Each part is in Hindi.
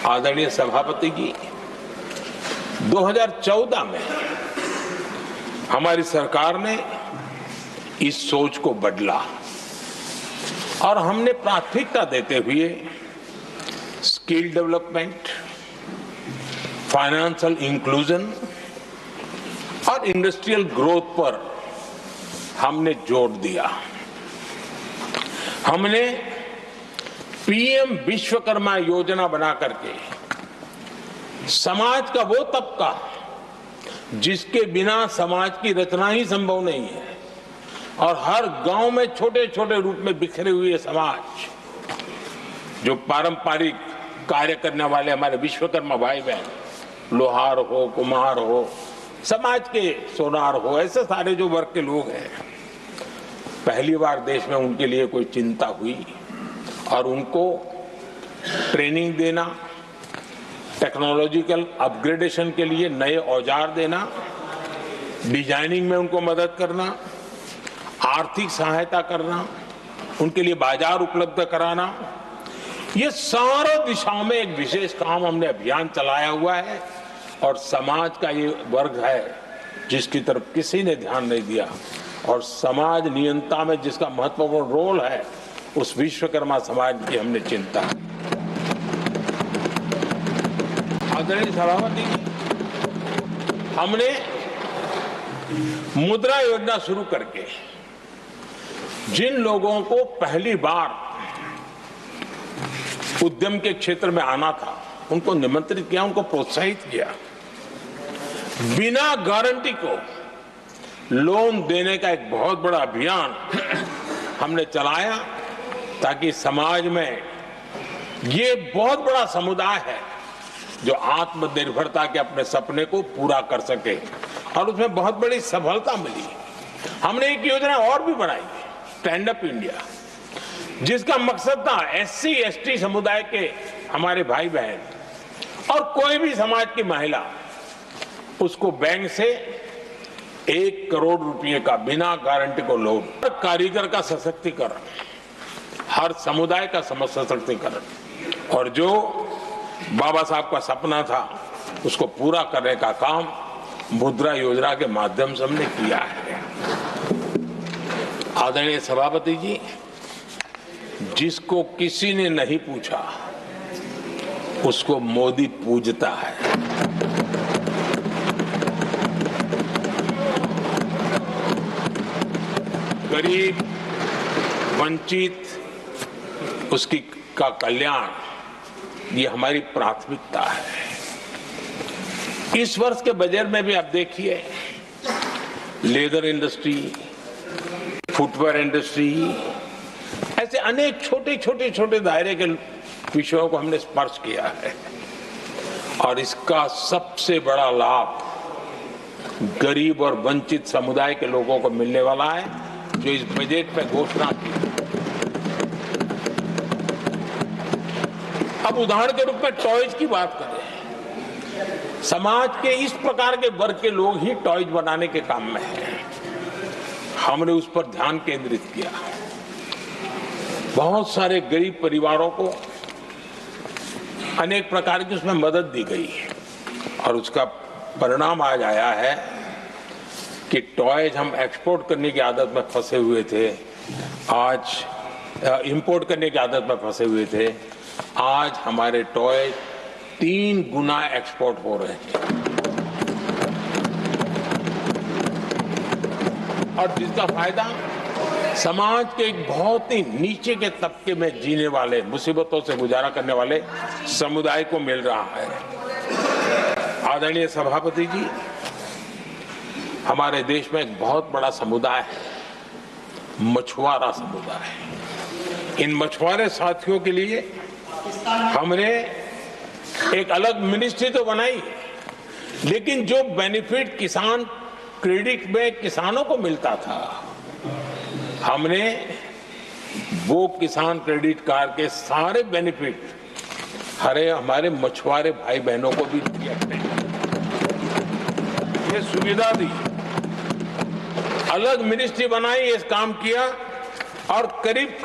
आदरणीय सभापति जी, 2014 में हमारी सरकार ने इस सोच को बदला और हमने प्राथमिकता देते हुए स्किल डेवलपमेंट, फाइनेंशियल इंक्लूजन और इंडस्ट्रियल ग्रोथ पर हमने जोर दिया। हमने पीएम विश्वकर्मा योजना बना करके समाज का वो तबका जिसके बिना समाज की रचना ही संभव नहीं है और हर गांव में छोटे छोटे रूप में बिखरे हुए समाज, जो पारंपरिक कार्य करने वाले हमारे विश्वकर्मा भाई बहन, लोहार हो, कुम्हार हो, समाज के सोनार हो, ऐसे सारे जो वर्ग के लोग हैं, पहली बार देश में उनके लिए कोई चिंता हुई और उनको ट्रेनिंग देना, टेक्नोलॉजिकल अपग्रेडेशन के लिए नए औजार देना, डिजाइनिंग में उनको मदद करना, आर्थिक सहायता करना, उनके लिए बाजार उपलब्ध कराना, ये सारे दिशाओं में एक विशेष काम हमने अभियान चलाया हुआ है। और समाज का ये वर्ग है जिसकी तरफ किसी ने ध्यान नहीं दिया और समाज नियंत्रण में जिसका महत्वपूर्ण रोल है, उस विश्वकर्मा समाज की हमने चिंता। आदरणीय सभापति, हमने मुद्रा योजना शुरू करके जिन लोगों को पहली बार उद्यम के क्षेत्र में आना था, उनको निमंत्रित किया, उनको प्रोत्साहित किया। बिना गारंटी को लोन देने का एक बहुत बड़ा अभियान हमने चलाया ताकि समाज में ये बहुत बड़ा समुदाय है जो आत्मनिर्भरता के अपने सपने को पूरा कर सके और उसमें बहुत बड़ी सफलता मिली। हमने एक योजना और भी बनाई, स्टैंड अप इंडिया, जिसका मकसद था एससी एसटी समुदाय के हमारे भाई बहन और कोई भी समाज की महिला, उसको बैंक से 1 करोड़ रुपए का बिना गारंटी को लोन, कारीगर का सशक्तिकरण, हर समुदाय का सशक्तिकरण और जो बाबा साहब का सपना था उसको पूरा करने का काम मुद्रा योजना के माध्यम से हमने किया है। आदरणीय सभापति जी, जिसको किसी ने नहीं पूछा उसको मोदी पूजता है। गरीब, वंचित, उसकी का कल्याण, ये हमारी प्राथमिकता है। इस वर्ष के बजट में भी आप देखिए, लेदर इंडस्ट्री, फुटवेयर इंडस्ट्री, ऐसे अनेक छोटे दायरे के विषयों को हमने स्पर्श किया है और इसका सबसे बड़ा लाभ गरीब और वंचित समुदाय के लोगों को मिलने वाला है, जो इस बजट में घोषणा की। अब उदाहरण के रूप में टॉयज की बात करें, समाज के इस प्रकार के वर्ग के लोग ही टॉयज बनाने के काम में हैं। हमने उस पर ध्यान केंद्रित किया। बहुत सारे गरीब परिवारों को अनेक प्रकार की उसमें मदद दी गई और उसका परिणाम आज आया है कि टॉयज हम एक्सपोर्ट करने की आदत में फंसे हुए थे, आज इंपोर्ट करने की आदत में फंसे हुए थे, आज हमारे टॉय 3 गुना एक्सपोर्ट हो रहे हैं और जिसका फायदा समाज के एक बहुत ही नीचे के तबके में जीने वाले, मुसीबतों से गुजारा करने वाले समुदाय को मिल रहा है। आदरणीय सभापति जी, हमारे देश में एक बहुत बड़ा समुदाय है, मछुआरा समुदाय। इन मछुआरे साथियों के लिए हमने एक अलग मिनिस्ट्री तो बनाई, लेकिन जो बेनिफिट किसान क्रेडिट में किसानों को मिलता था, हमने वो किसान क्रेडिट कार्ड के सारे बेनिफिट हमारे मछुआरे भाई बहनों को भी दिया, ये सुविधा दी। अलग मिनिस्ट्री बनाई, ये काम किया और करीब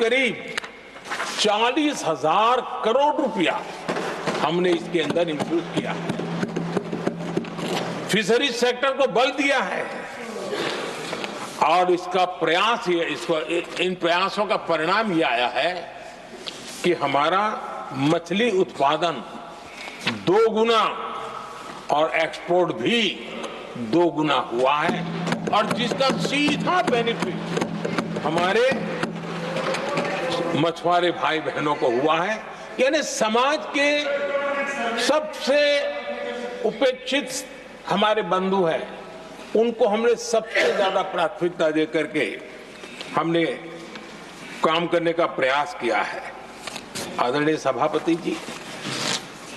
40,000 करोड़ रुपया हमने इसके अंदर इंक्लूड किया है। फिशरीज सेक्टर को बल दिया है और इसका प्रयास इन प्रयासों का परिणाम ये आया है कि हमारा मछली उत्पादन 2 गुना और एक्सपोर्ट भी 2 गुना हुआ है और जिसका सीधा बेनिफिट हमारे मछुआरे भाई बहनों को हुआ है। यानी समाज के सबसे उपेक्षित हमारे बंधु हैं, उनको हमने सबसे ज्यादा प्राथमिकता दे करके हमने काम करने का प्रयास किया है। आदरणीय सभापति जी,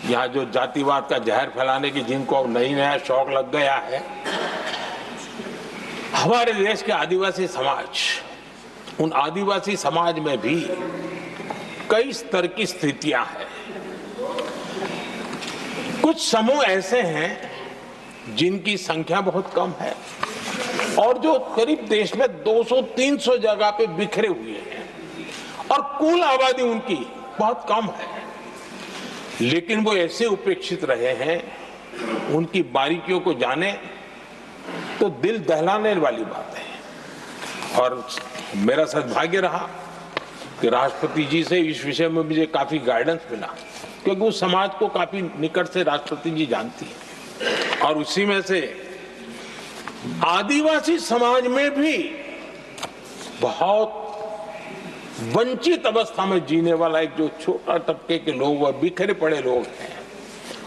यहाँ जो जातिवाद का जहर फैलाने की जिनको नया शौक लग गया है, हमारे देश के आदिवासी समाज, उन आदिवासी समाज में भी कई स्तर की स्थितियां हैं। कुछ समूह ऐसे हैं जिनकी संख्या बहुत कम है और जो करीब देश में 200-300 जगह पे बिखरे हुए हैं और कुल आबादी उनकी बहुत कम है, लेकिन वो ऐसे उपेक्षित रहे हैं, उनकी बारीकियों को जाने तो दिल दहलाने वाली बात है। और मेरा सद्भाग्य रहा कि राष्ट्रपति जी से इस विषय में मुझे काफी गाइडेंस मिला, क्योंकि उस समाज को काफी निकट से राष्ट्रपति जी जानती है और उसी में से आदिवासी समाज में भी बहुत वंचित अवस्था में जीने वाला एक जो छोटा तबके के लोग व बिखरे पड़े लोग हैं,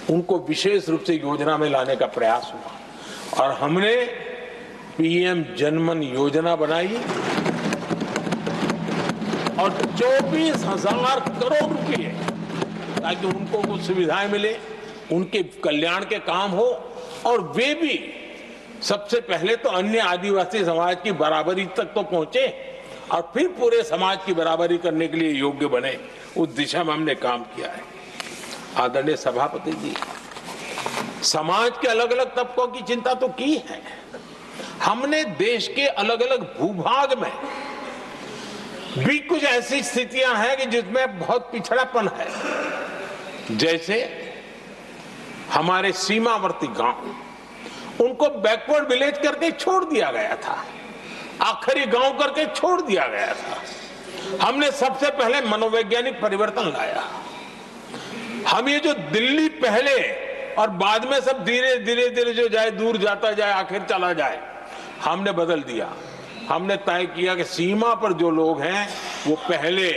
उनको विशेष रूप से योजना में लाने का प्रयास हुआ और हमने पीएम जनमन योजना बनाई और 24,000 करोड़ रुपए ताकि उनको कुछ सुविधाएं मिले, उनके कल्याण के काम हो और वे भी सबसे पहले तो अन्य आदिवासी समाज की बराबरी तक तो पहुंचे और फिर पूरे समाज की बराबरी करने के लिए योग्य बने। उस दिशा में हमने काम किया है। आदरणीय सभापति जी, समाज के अलग अलग तबकों की चिंता तो की है। हमने देश के अलग अलग भूभाग में भी कुछ ऐसी स्थितियां हैं कि जिसमें बहुत पिछड़ापन है। जैसे हमारे सीमावर्ती गांव, उनको बैकवर्ड विलेज करके छोड़ दिया गया था, आखिरी गांव करके छोड़ दिया गया था। हमने सबसे पहले मनोवैज्ञानिक परिवर्तन लाया। हम ये जो दिल्ली पहले और बाद में सब धीरे धीरे जो जाए दूर जाता जाए आखिर चला जाए, हमने बदल दिया। हमने तय किया कि सीमा पर जो लोग हैं वो पहले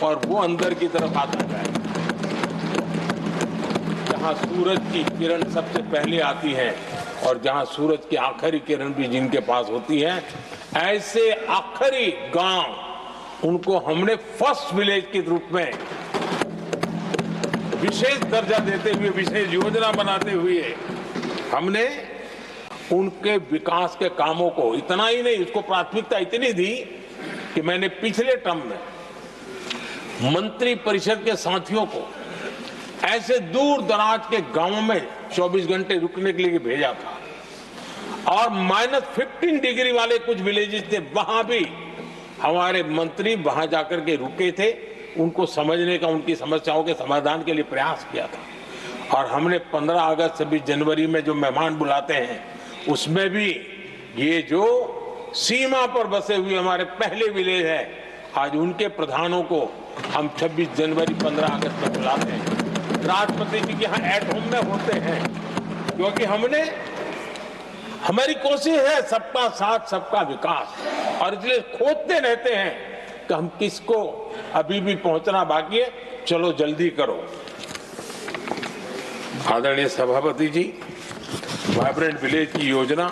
और वो अंदर की तरफ आता जाए। जहां सूरज की किरण सबसे पहले आती है और जहां सूरज की आखिरी किरण भी जिनके पास होती है, ऐसे आखिरी गांव उनको हमने फर्स्ट विलेज के रूप में विशेष दर्जा देते हुए, विशेष योजना बनाते हुए हमने उनके विकास के कामों को, इतना ही नहीं, उसको प्राथमिकता इतनी दी कि मैंने पिछले टर्म में मंत्री परिषद के साथियों को ऐसे दूर दराज के गांवों में 24 घंटे रुकने के लिए भेजा था और -15 डिग्री वाले कुछ विलेजेस थे, वहां भी हमारे मंत्री वहां जाकर के रुके थे, उनको समझने का, उनकी समस्याओं के समाधान के लिए प्रयास किया था। और हमने 15 अगस्त 26 जनवरी में जो मेहमान बुलाते हैं, उसमें भी ये जो सीमा पर बसे हुए हमारे पहले विलेज है, आज उनके प्रधानों को हम 26 जनवरी 15 अगस्त में बुलाते हैं। राष्ट्रपति जी के यहाँ एट होम में होते हैं, क्योंकि हमारी कोशिश है सबका साथ सबका विकास, और इसलिए खोजते रहते हैं कि हम किसको अभी भी पहुंचना बाकी है, चलो जल्दी करो। आदरणीय सभापति जी, वाइब्रेंट विलेज की योजना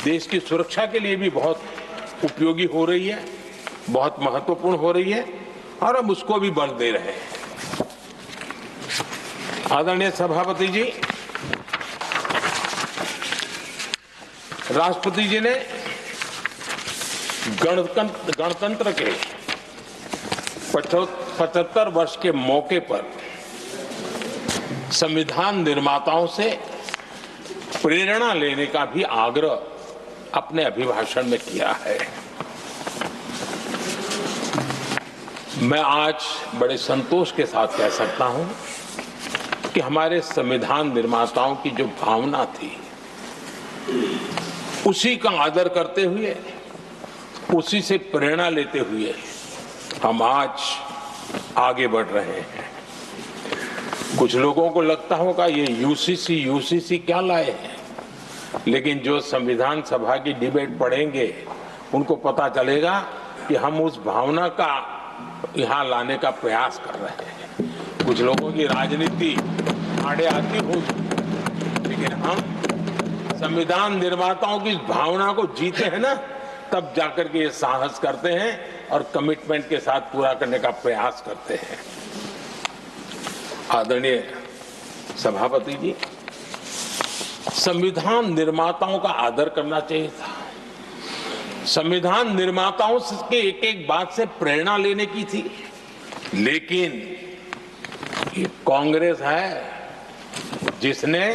देश की सुरक्षा के लिए भी बहुत उपयोगी हो रही है, बहुत महत्वपूर्ण हो रही है और हम उसको भी बल दे रहे हैं। आदरणीय सभापति जी, राष्ट्रपति जी ने गणतंत्र के 75 वर्ष के मौके पर संविधान निर्माताओं से प्रेरणा लेने का भी आग्रह अपने अभिभाषण में किया है। मैं आज बड़े संतोष के साथ कह सकता हूं कि हमारे संविधान निर्माताओं की जो भावना थी उसी का आदर करते हुए, उसी से प्रेरणा लेते हुए हम आज आगे बढ़ रहे हैं। कुछ लोगों को लगता होगा ये यूसीसी क्या लाए हैं, लेकिन जो संविधान सभा की डिबेट पढ़ेंगे उनको पता चलेगा कि हम उस भावना का यहाँ लाने का प्रयास कर रहे हैं। कुछ लोगों की राजनीति आड़े आती होगी, लेकिन हम संविधान निर्माताओं की भावना को जीते हैं ना, तब जाकर के ये साहस करते हैं और कमिटमेंट के साथ पूरा करने का प्रयास करते हैं। आदरणीय सभापति जी, संविधान निर्माताओं का आदर करना चाहिए था। संविधान निर्माताओं के एक एक बात से प्रेरणा लेने की थी, लेकिन ये कांग्रेस है जिसने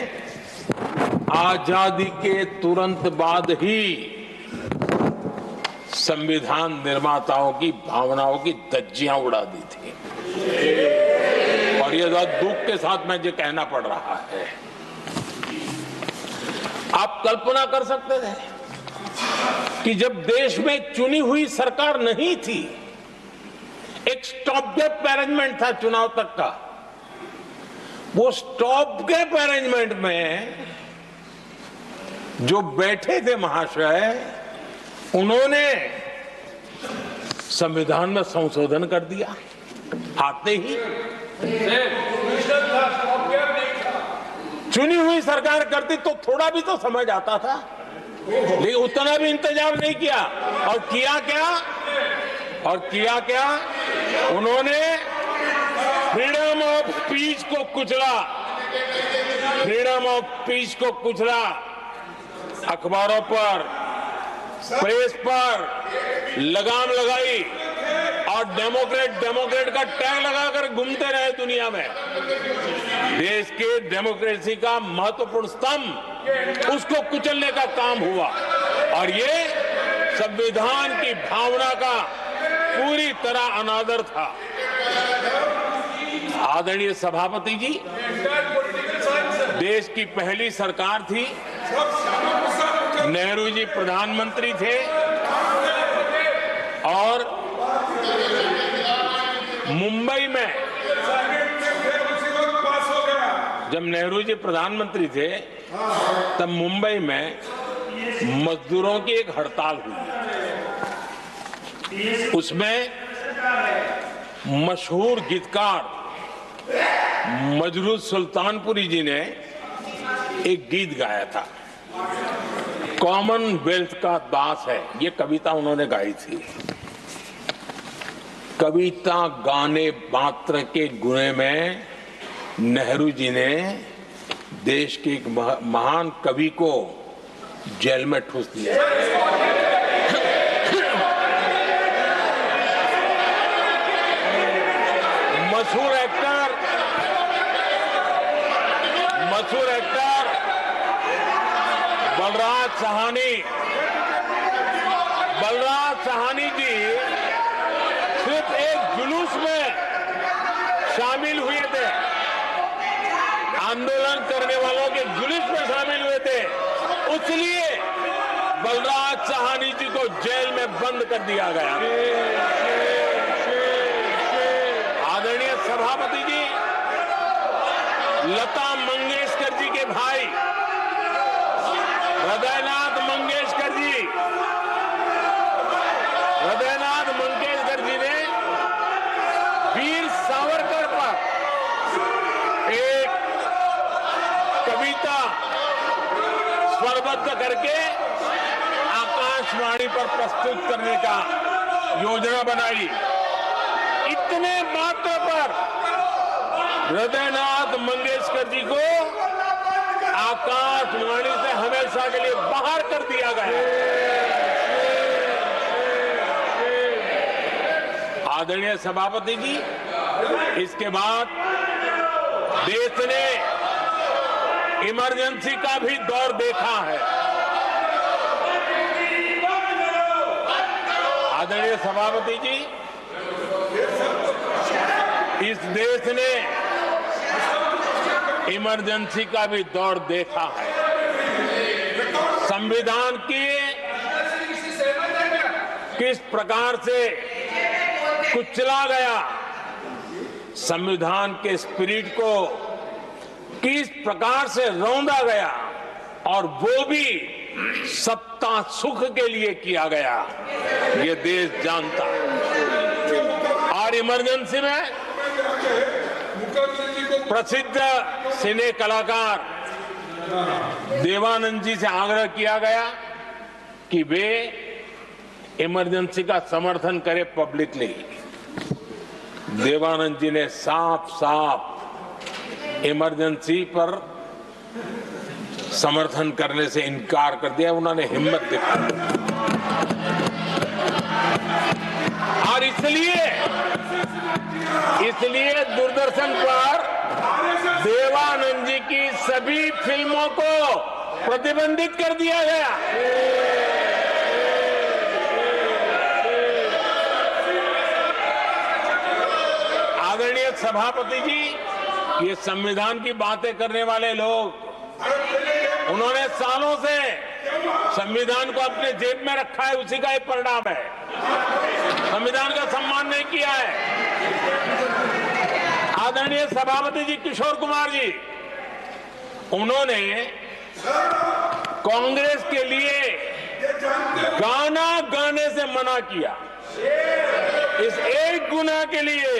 आजादी के तुरंत बाद ही संविधान निर्माताओं की भावनाओं की धज्जियां उड़ा दी थी। और ये दुख के साथ मैं ये कहना पड़ रहा है। आप कल्पना कर सकते थे कि जब देश में चुनी हुई सरकार नहीं थी, एक स्टॉप गैप अरेंजमेंट था चुनाव तक का, वो स्टॉप गैप अरेंजमेंट में जो बैठे थे महाशय, उन्होंने संविधान में संशोधन कर दिया आते ही। चुनी हुई सरकार करती तो थोड़ा भी तो समझ आता था, लेकिन उतना भी इंतजाम नहीं किया। और किया क्या उन्होंने फ्रीडम ऑफ स्पीच को कुचला, अखबारों पर, प्रेस पर लगाम लगाई और डेमोक्रेट का टैग लगाकर घूमते रहे दुनिया में। देश के डेमोक्रेसी का महत्वपूर्ण स्तंभ, उसको कुचलने का काम हुआ और ये संविधान की भावना का पूरी तरह अनादर था। आदरणीय सभापति जी, देश की पहली सरकार थी, नेहरू जी प्रधानमंत्री थे और मुंबई में जब नेहरू जी प्रधानमंत्री थे तब मुंबई में मजदूरों की एक हड़ताल हुई। उसमें मशहूर गीतकार मजरूह सुल्तानपुरी जी ने एक गीत गाया था, कॉमनवेल्थ का दास है, ये कविता उन्होंने गाई थी। कविता गाने मात्र के गुणे में नेहरू जी ने देश के एक महान कवि को जेल में ठूस दिया। मशहूर एक्टर बलराज साहनी जी सिर्फ एक जुलूस में शामिल हुए थे, आंदोलन करने वालों के जुलूस में शामिल हुए थे, इसलिए बलराज साहनी जी को जेल में बंद कर दिया गया। आदरणीय सभापति जी, लता मंगेशकर जी के भाई हृदयनाथ मंगेशकर जी ने वीर सावरकर पर एक कविता स्वरबद्ध करके आकाशवाणी पर प्रस्तुत करने का योजना बनाई। इतने मात्र पर हृदयनाथ मंगेशकर जी को आकाशवाणी से हमेशा के लिए बाहर कर दिया गया। आदरणीय सभापति जी, इसके बाद देश ने इमरजेंसी का भी दौर देखा है। आदरणीय सभापति जी, इस देश ने इमरजेंसी का भी दौर देखा है। संविधान की किस प्रकार से कुचला गया, संविधान के स्पिरिट को किस प्रकार से रौंदा गया, और वो भी सत्ता सुख के लिए किया गया, ये देश जानता है। और इमरजेंसी में प्रसिद्ध सिने कलाकार देवानंद जी से आग्रह किया गया कि वे इमरजेंसी का समर्थन करें पब्लिकली। देवानंद जी ने साफ साफ इमरजेंसी पर समर्थन करने से इनकार कर दिया। उन्होंने हिम्मत दिखाई, और इसलिए दूरदर्शन पर देवानंद जी की सभी फिल्मों को प्रतिबंधित कर दिया गया। आदरणीय सभापति जी, ये संविधान की बातें करने वाले लोग, उन्होंने सालों से संविधान को अपने जेब में रखा है, उसी का एक परिणाम है। संविधान का सम्मान नहीं किया है। आदरणीय सभापति जी किशोर कुमार जी, उन्होंने कांग्रेस के लिए गाना गाने से मना किया। इस एक गुनाह के लिए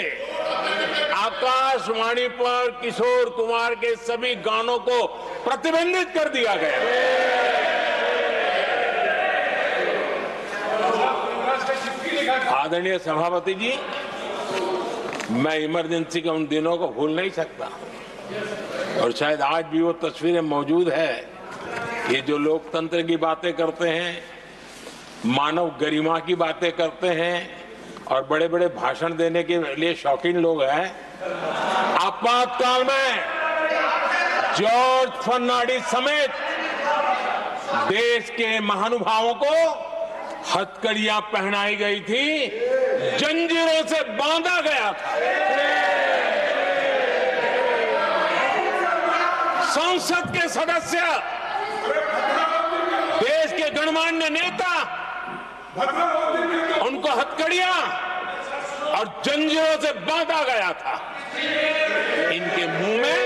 आकाशवाणी पर किशोर कुमार के सभी गानों को प्रतिबंधित कर दिया गया। आदरणीय सभापति जी, मैं इमरजेंसी के उन दिनों को भूल नहीं सकता, और शायद आज भी वो तस्वीरें मौजूद है। ये जो लोकतंत्र की बातें करते हैं, मानव गरिमा की बातें करते हैं, और बड़े बड़े भाषण देने के लिए शौकीन लोग हैं, आपातकाल में जॉर्ज फर्नांडिस समेत देश के महानुभावों को हथकड़ियां पहनाई गई थी, जंजीरों से बांधा गया था। संसद के सदस्य, देश के गणमान्य नेता, उनको हथकड़ियां और जंजीरों से बांधा गया था। इनके मुंह में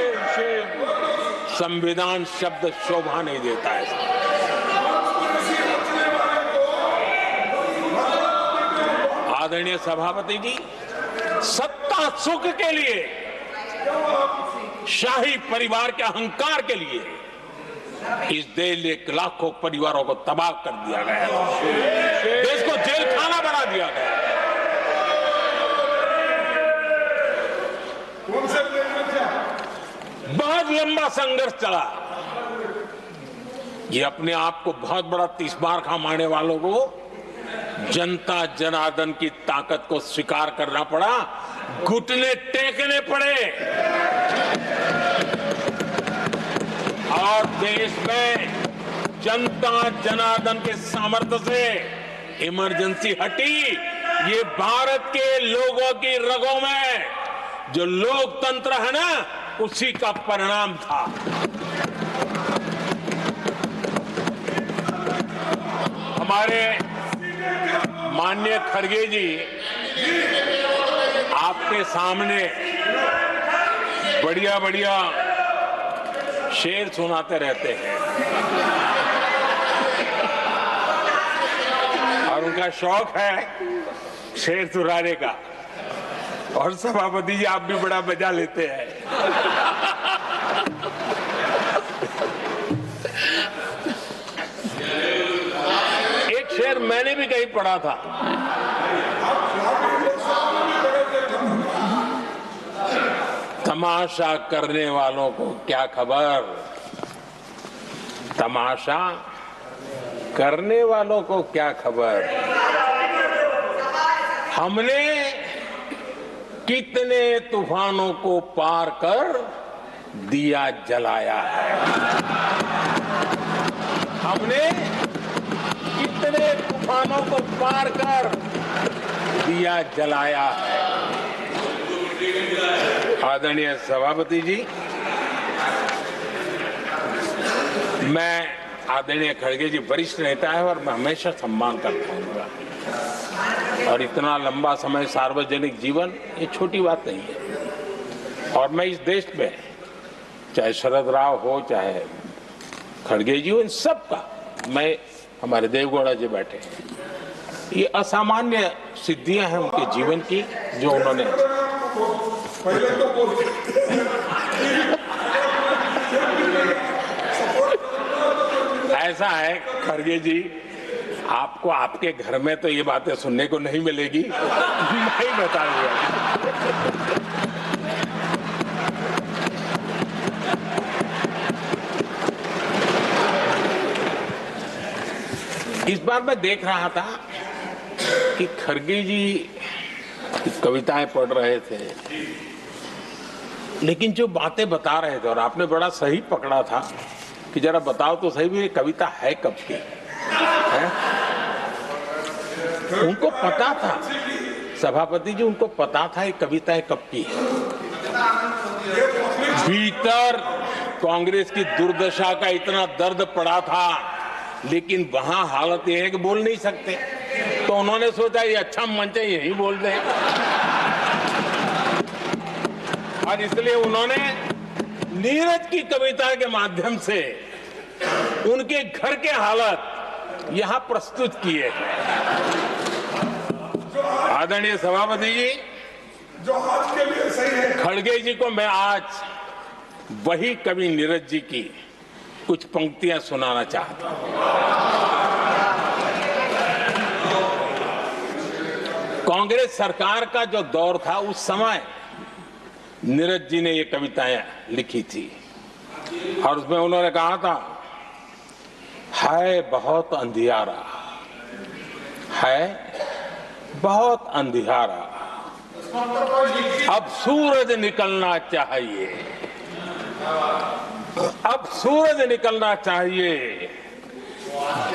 संविधान शब्द शोभा नहीं देता है। आदरणीय सभापति जी, सत्ता सुख के लिए, शाही परिवार के अहंकार के लिए इस देश के लाखों परिवारों को तबाह कर दिया गया, देश को जेल खाना बना दिया गया। बहुत लंबा संघर्ष चला। ये अपने आप को बहुत बड़ा 30 बार खा मारने वालों को जनता जनार्दन की ताकत को स्वीकार करना पड़ा, घुटने टेकने पड़े, और देश में जनता जनार्दन के सामर्थ्य से इमरजेंसी हटी। ये भारत के लोगों की रगों में जो लोकतंत्र है ना, उसी का परिणाम था। हमारे माननीय खड़गे जी आपके सामने बढ़िया बढ़िया शेर सुनाते रहते हैं, और उनका शौक है शेर सुनाने का। और सभापति जी, आप भी बड़ा मजा लेते हैं। एक शेर मैंने भी कहीं पढ़ा था, तमाशा करने वालों को क्या खबर, तमाशा करने वालों को क्या खबर, हमने कितने तूफानों को पार कर दिया जलाया है, हमने कितने तूफानों को पार कर दिया जलाया है। आदरणीय सभापति जी, मैं आदरणीय खड़गे जी वरिष्ठ नेता है और मैं हमेशा सम्मान करता हूँ उनका। और इतना लंबा समय सार्वजनिक जीवन ये छोटी बात नहीं है। और मैं इस देश में चाहे शरद राव हो चाहे खड़गे जी हो, इन सब का मैं, हमारे देवगौड़ा जी बैठे हैं, ये असामान्य सिद्धियां हैं उनके जीवन की जो उन्होंने ऐसा है खड़गे जी, आपको आपके घर में तो ये बातें सुनने को नहीं मिलेगी। मैं बताऊंगा। इस बार मैं देख रहा था कि खड़गे जी कविताएं पढ़ रहे थे, लेकिन जो बातें बता रहे थे, और आपने बड़ा सही पकड़ा था कि जरा बताओ तो सही भी ये कविता है कब की है? उनको पता था, सभापति जी, उनको पता था ये कविताएं कब की है। भीतर कांग्रेस की दुर्दशा का इतना दर्द पड़ा था, लेकिन वहां हालत यह है कि बोल नहीं सकते, तो उन्होंने सोचा ये अच्छा मंच है, यही बोल दें। और इसलिए उन्होंने नीरज की कविता के माध्यम से उनके घर के हालात यहां प्रस्तुत किए हैं। आदरणीय सभापति जी, जो आज के लिए सही है, खड़गे जी को मैं आज वही कवि नीरज जी की कुछ पंक्तियां सुनाना चाहता हूं। कांग्रेस सरकार का जो दौर था उस समय नीरज जी ने ये कविताएं लिखी थी और उसमें उन्होंने कहा था, है बहुत अंधियारा, है बहुत अंधियारा, अब सूरज निकलना चाहिए, अब सूरज निकलना चाहिए,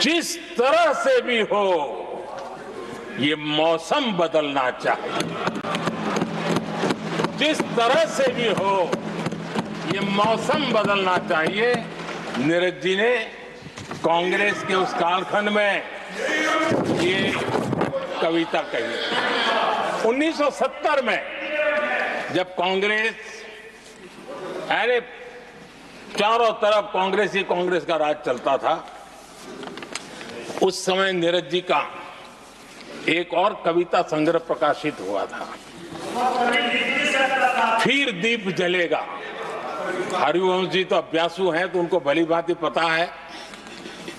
जिस तरह से भी हो ये मौसम बदलना चाहिए, जिस तरह से भी हो ये मौसम बदलना चाहिए। नीरज जी ने कांग्रेस के उस कालखंड में ये कविता कही। 1970 में जब कांग्रेस, अरे चारों तरफ कांग्रेस ही कांग्रेस का राज चलता था, उस समय नीरज जी का एक और कविता संग्रह प्रकाशित हुआ था, फिर दीप जलेगा। हरिवंश जी तो अभ्यासु हैं तो उनको भली भांति पता है।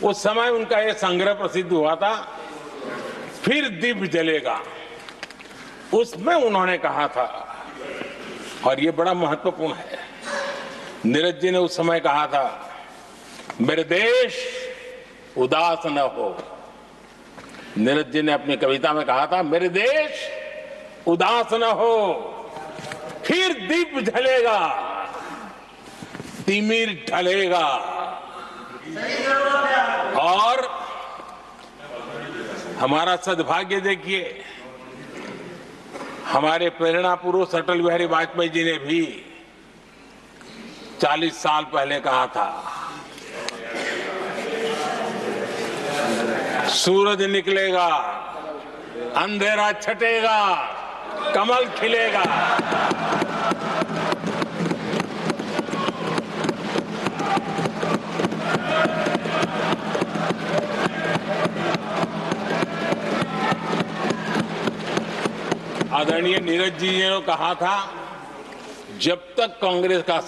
उस समय उनका यह संग्रह प्रसिद्ध हुआ था, फिर दीप जलेगा। उसमें उन्होंने कहा था, और ये बड़ा महत्वपूर्ण है, नीरज जी ने उस समय कहा था, मेरे देश उदास न हो। नीरज जी ने अपनी कविता में कहा था, मेरे देश उदास न हो, फिर दीप जलेगा, तिमिर ढलेगा। और हमारा सद्भाग्य देखिए, हमारे प्रेरणा पुरुष अटल बिहारी वाजपेयी जी ने भी 40 साल पहले कहा था, सूरज निकलेगा, अंधेरा छटेगा, कमल खिलेगा। आदरणीय नीरज जी ने कहा था, जब तक कांग्रेस का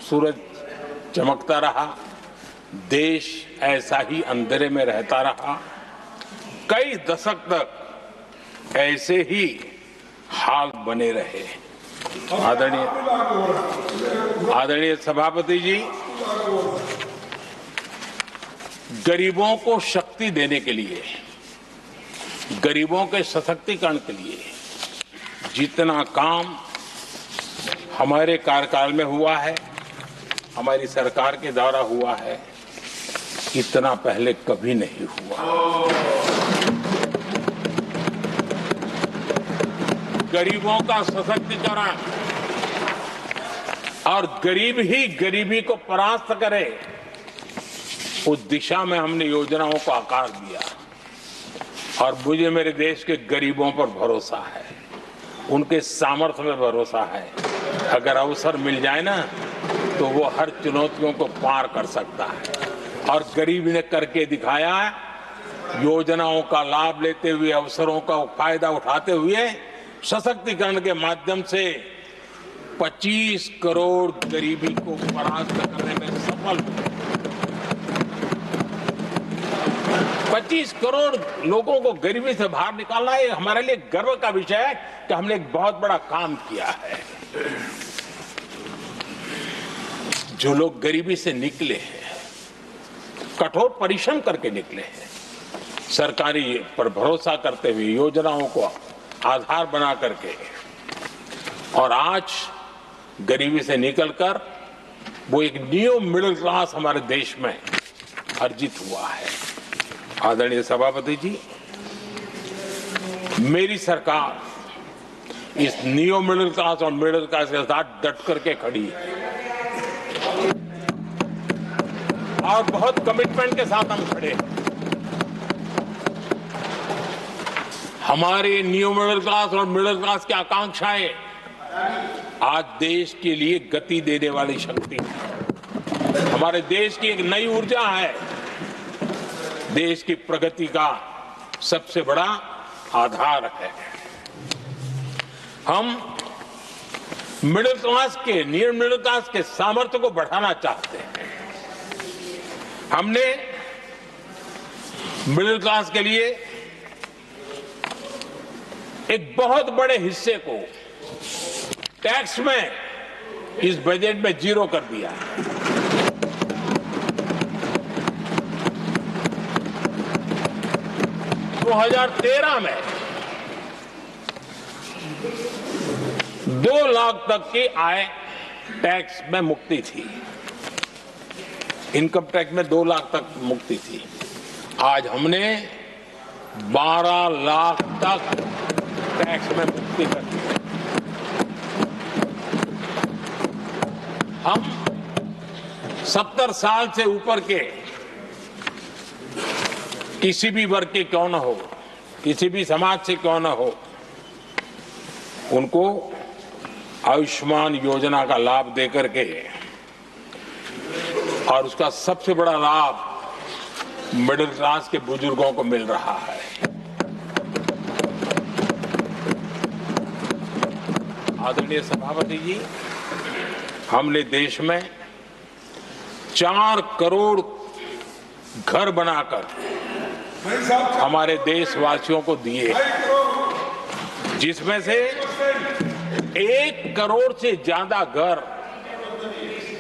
सूरज चमकता रहा, देश ऐसा ही अंधेरे में रहता रहा। कई दशक तक ऐसे ही हाल बने रहे। आदरणीय सभापति जी, गरीबों को शक्ति देने के लिए, गरीबों के सशक्तिकरण के लिए जितना काम हमारे कार्यकाल में हुआ है, हमारी सरकार के द्वारा हुआ है, इतना पहले कभी नहीं हुआ। गरीबों का सशक्तिकरण और गरीब ही गरीबी को परास्त करे, उस दिशा में हमने योजनाओं को आकार दिया। और मुझे मेरे देश के गरीबों पर भरोसा है, उनके सामर्थ्य में भरोसा है। अगर अवसर मिल जाए ना तो वो हर चुनौतियों को पार कर सकता है। और गरीब ने करके दिखाया है। योजनाओं का लाभ लेते हुए, अवसरों का फायदा उठाते हुए, सशक्तिकरण के माध्यम से 25 करोड़ गरीबी को परास्त करने में सफल हुए। 25 करोड़ लोगों को गरीबी से बाहर निकालना ये हमारे लिए गर्व का विषय है कि हमने एक बहुत बड़ा काम किया है। जो लोग गरीबी से निकले हैं, कठोर परिश्रम करके निकले हैं, सरकारी पर भरोसा करते हुए, योजनाओं को आधार बना करके, और आज गरीबी से निकलकर वो एक न्यू मिडिल क्लास हमारे देश में अर्जित हुआ है। आदरणीय सभापति जी, मेरी सरकार इस न्यू मिडिल क्लास और मिडिल क्लास के साथ डट करके खड़ी है और बहुत कमिटमेंट के साथ हम खड़े हैं। हमारे न्यू मिडिल क्लास और मिडिल क्लास की आकांक्षाएं आज देश के लिए गति देने वाली शक्ति है। हमारे देश की एक नई ऊर्जा है, देश की प्रगति का सबसे बड़ा आधार है। हम मिडिल क्लास के, न्यू मिडिल क्लास के सामर्थ्य को बढ़ाना चाहते हैं। हमने मिडिल क्लास के लिए एक बहुत बड़े हिस्से को टैक्स में इस बजट में जीरो कर दिया है। तो 2013 में 2 लाख तक की आय टैक्स में मुक्ति थी, इनकम टैक्स में 2 लाख तक मुक्ति थी। आज हमने 12 लाख तक टैक्स में मुक्ति कर दी। हम 70 साल से ऊपर के किसी भी वर्ग के क्यों न हो, किसी भी समाज से क्यों न हो, उनको आयुष्मान योजना का लाभ देकर के, और उसका सबसे बड़ा लाभ मिडिल क्लास के बुजुर्गों को मिल रहा है। आदरणीय सभापति जी, हमने देश में 4 करोड़ घर बनाकर हमारे देशवासियों को दिए, जिसमें से 1 करोड़ से ज्यादा घर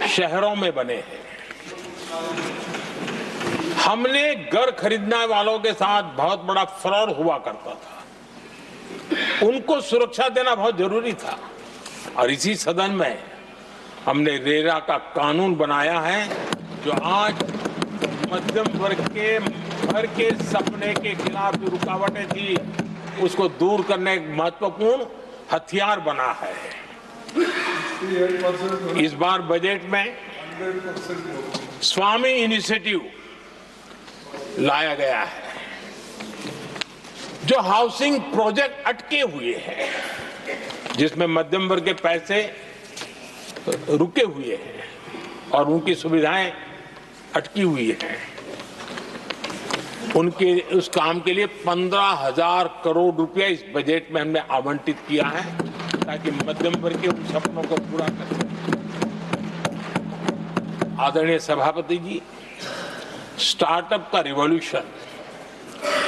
शहरों में बने हैं। हमने घर खरीदने वालों के साथ बहुत बड़ा फ्रॉड हुआ करता था, उनको सुरक्षा देना बहुत जरूरी था। और इसी सदन में हमने रेरा का कानून बनाया है, जो आज मध्यम वर्ग के घर के सपने के खिलाफ जो रुकावटें थी, उसको दूर करने का महत्वपूर्ण हथियार बना है। इस बार बजट में स्वामी इनिशिएटिव लाया गया है, जो हाउसिंग प्रोजेक्ट अटके हुए हैं, जिसमें मध्यम वर्ग के पैसे रुके हुए हैं और उनकी सुविधाएं अटकी हुई हैं, उनके उस काम के लिए 15,000 करोड़ रुपया इस बजट में हमने आवंटित किया है, ताकि मध्यम वर्ग के उन सपनों को पूरा कर सकें। आदरणीय सभापति जी, स्टार्टअप का रिवॉल्यूशन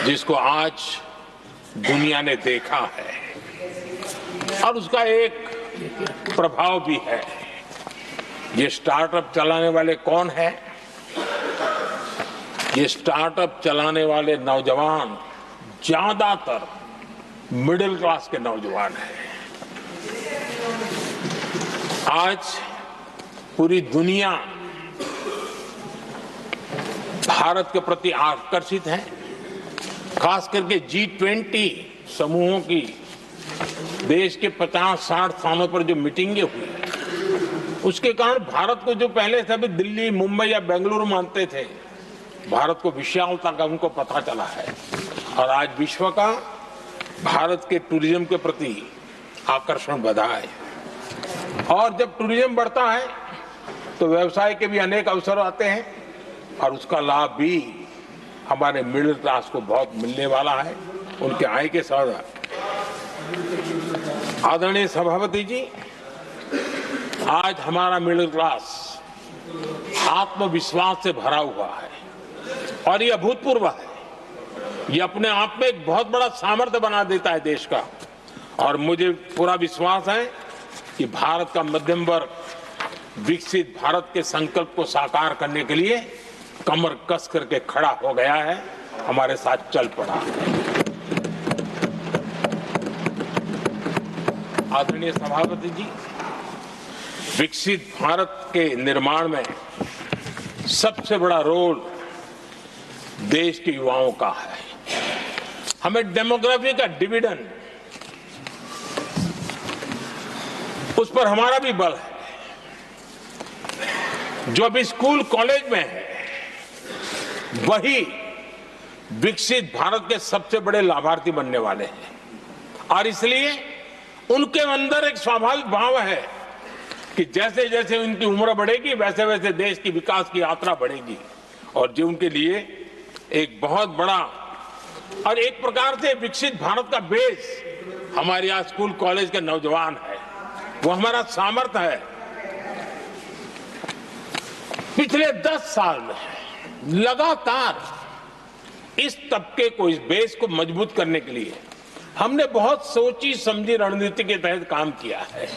जिसको आज दुनिया ने देखा है, और उसका एक प्रभाव भी है। ये स्टार्टअप चलाने वाले कौन है? ये स्टार्टअप चलाने वाले नौजवान ज्यादातर मिडिल क्लास के नौजवान हैं। आज पूरी दुनिया भारत के प्रति आकर्षित है, खास करके G20 समूहों की देश के 50-60 स्थानों पर जो मीटिंगें हुई, उसके कारण भारत को जो पहले सभी दिल्ली, मुंबई या बेंगलुरु मानते थे, भारत को विशालता का उनको पता चला है। और आज विश्व का भारत के टूरिज्म के प्रति आकर्षण बढ़ा है। और जब टूरिज्म बढ़ता है तो व्यवसाय के भी अनेक अवसर आते हैं और उसका लाभ भी हमारे मिडिल क्लास को बहुत मिलने वाला है, उनके आय के साथ। आदरणीय सभापति जी, आज हमारा मिडिल क्लास आत्मविश्वास से भरा हुआ है और ये अभूतपूर्व है। ये अपने आप में एक बहुत बड़ा सामर्थ्य बना देता है देश का। और मुझे पूरा विश्वास है कि भारत का मध्यम वर्ग विकसित भारत के संकल्प को साकार करने के लिए कमर कस करके खड़ा हो गया है, हमारे साथ चल पड़ा है। आदरणीय सभापति जी, विकसित भारत के निर्माण में सबसे बड़ा रोल देश के युवाओं का है। हमें डेमोग्राफी का डिविडेंड, उस पर हमारा भी बल है। जो अभी स्कूल कॉलेज में है वही विकसित भारत के सबसे बड़े लाभार्थी बनने वाले हैं। और इसलिए उनके अंदर एक स्वाभाविक भाव है कि जैसे जैसे उनकी उम्र बढ़ेगी वैसे वैसे देश की विकास की यात्रा बढ़ेगी। और जो उनके लिए एक बहुत बड़ा और एक प्रकार से विकसित भारत का बेस हमारे यहाँ स्कूल कॉलेज के नौजवान है, वो हमारा सामर्थ्य है। पिछले 10 साल में लगातार इस तबके को, इस बेस को मजबूत करने के लिए हमने बहुत सोची समझी रणनीति के तहत काम किया है।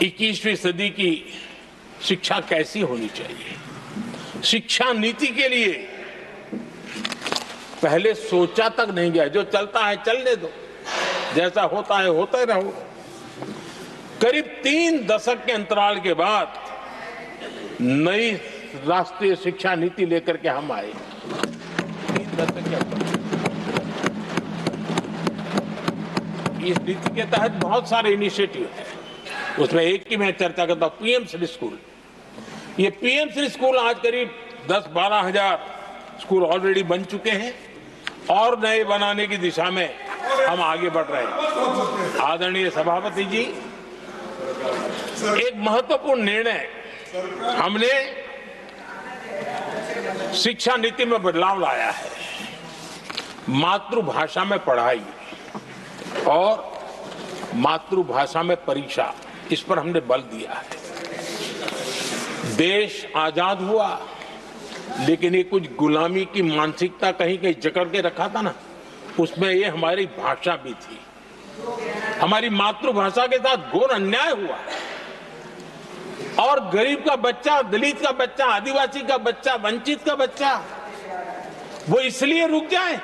21वीं सदी की शिक्षा कैसी होनी चाहिए, शिक्षा नीति के लिए पहले सोचा तक नहीं गया। जो चलता है चलने दो, जैसा होता है होते रहो। करीब 3 दशक के अंतराल के बाद नई राष्ट्रीय शिक्षा नीति लेकर के हम आए। 3 दशक के अंतराल, इस नीति के तहत बहुत सारे इनिशिएटिव हैं। उसमें एक की मैं चर्चा करता हूं, पीएम श्री स्कूल। ये पीएम श्री स्कूल आज करीब 10-12 हजार स्कूल ऑलरेडी बन चुके हैं और नए बनाने की दिशा में हम आगे बढ़ रहे हैं। आदरणीय सभापति जी, एक महत्वपूर्ण निर्णय हमने शिक्षा नीति में बदलाव लाया है। मातृभाषा में पढ़ाई और मातृभाषा में परीक्षा, इस पर हमने बल दिया है। देश आजाद हुआ लेकिन ये कुछ गुलामी की मानसिकता कहीं कहीं जकड़ के रखा था ना, उसमें ये हमारी भाषा भी थी। हमारी मातृभाषा के साथ घोर अन्याय हुआ और गरीब का बच्चा, दलित का बच्चा, आदिवासी का बच्चा, वंचित का बच्चा वो इसलिए रुक जाए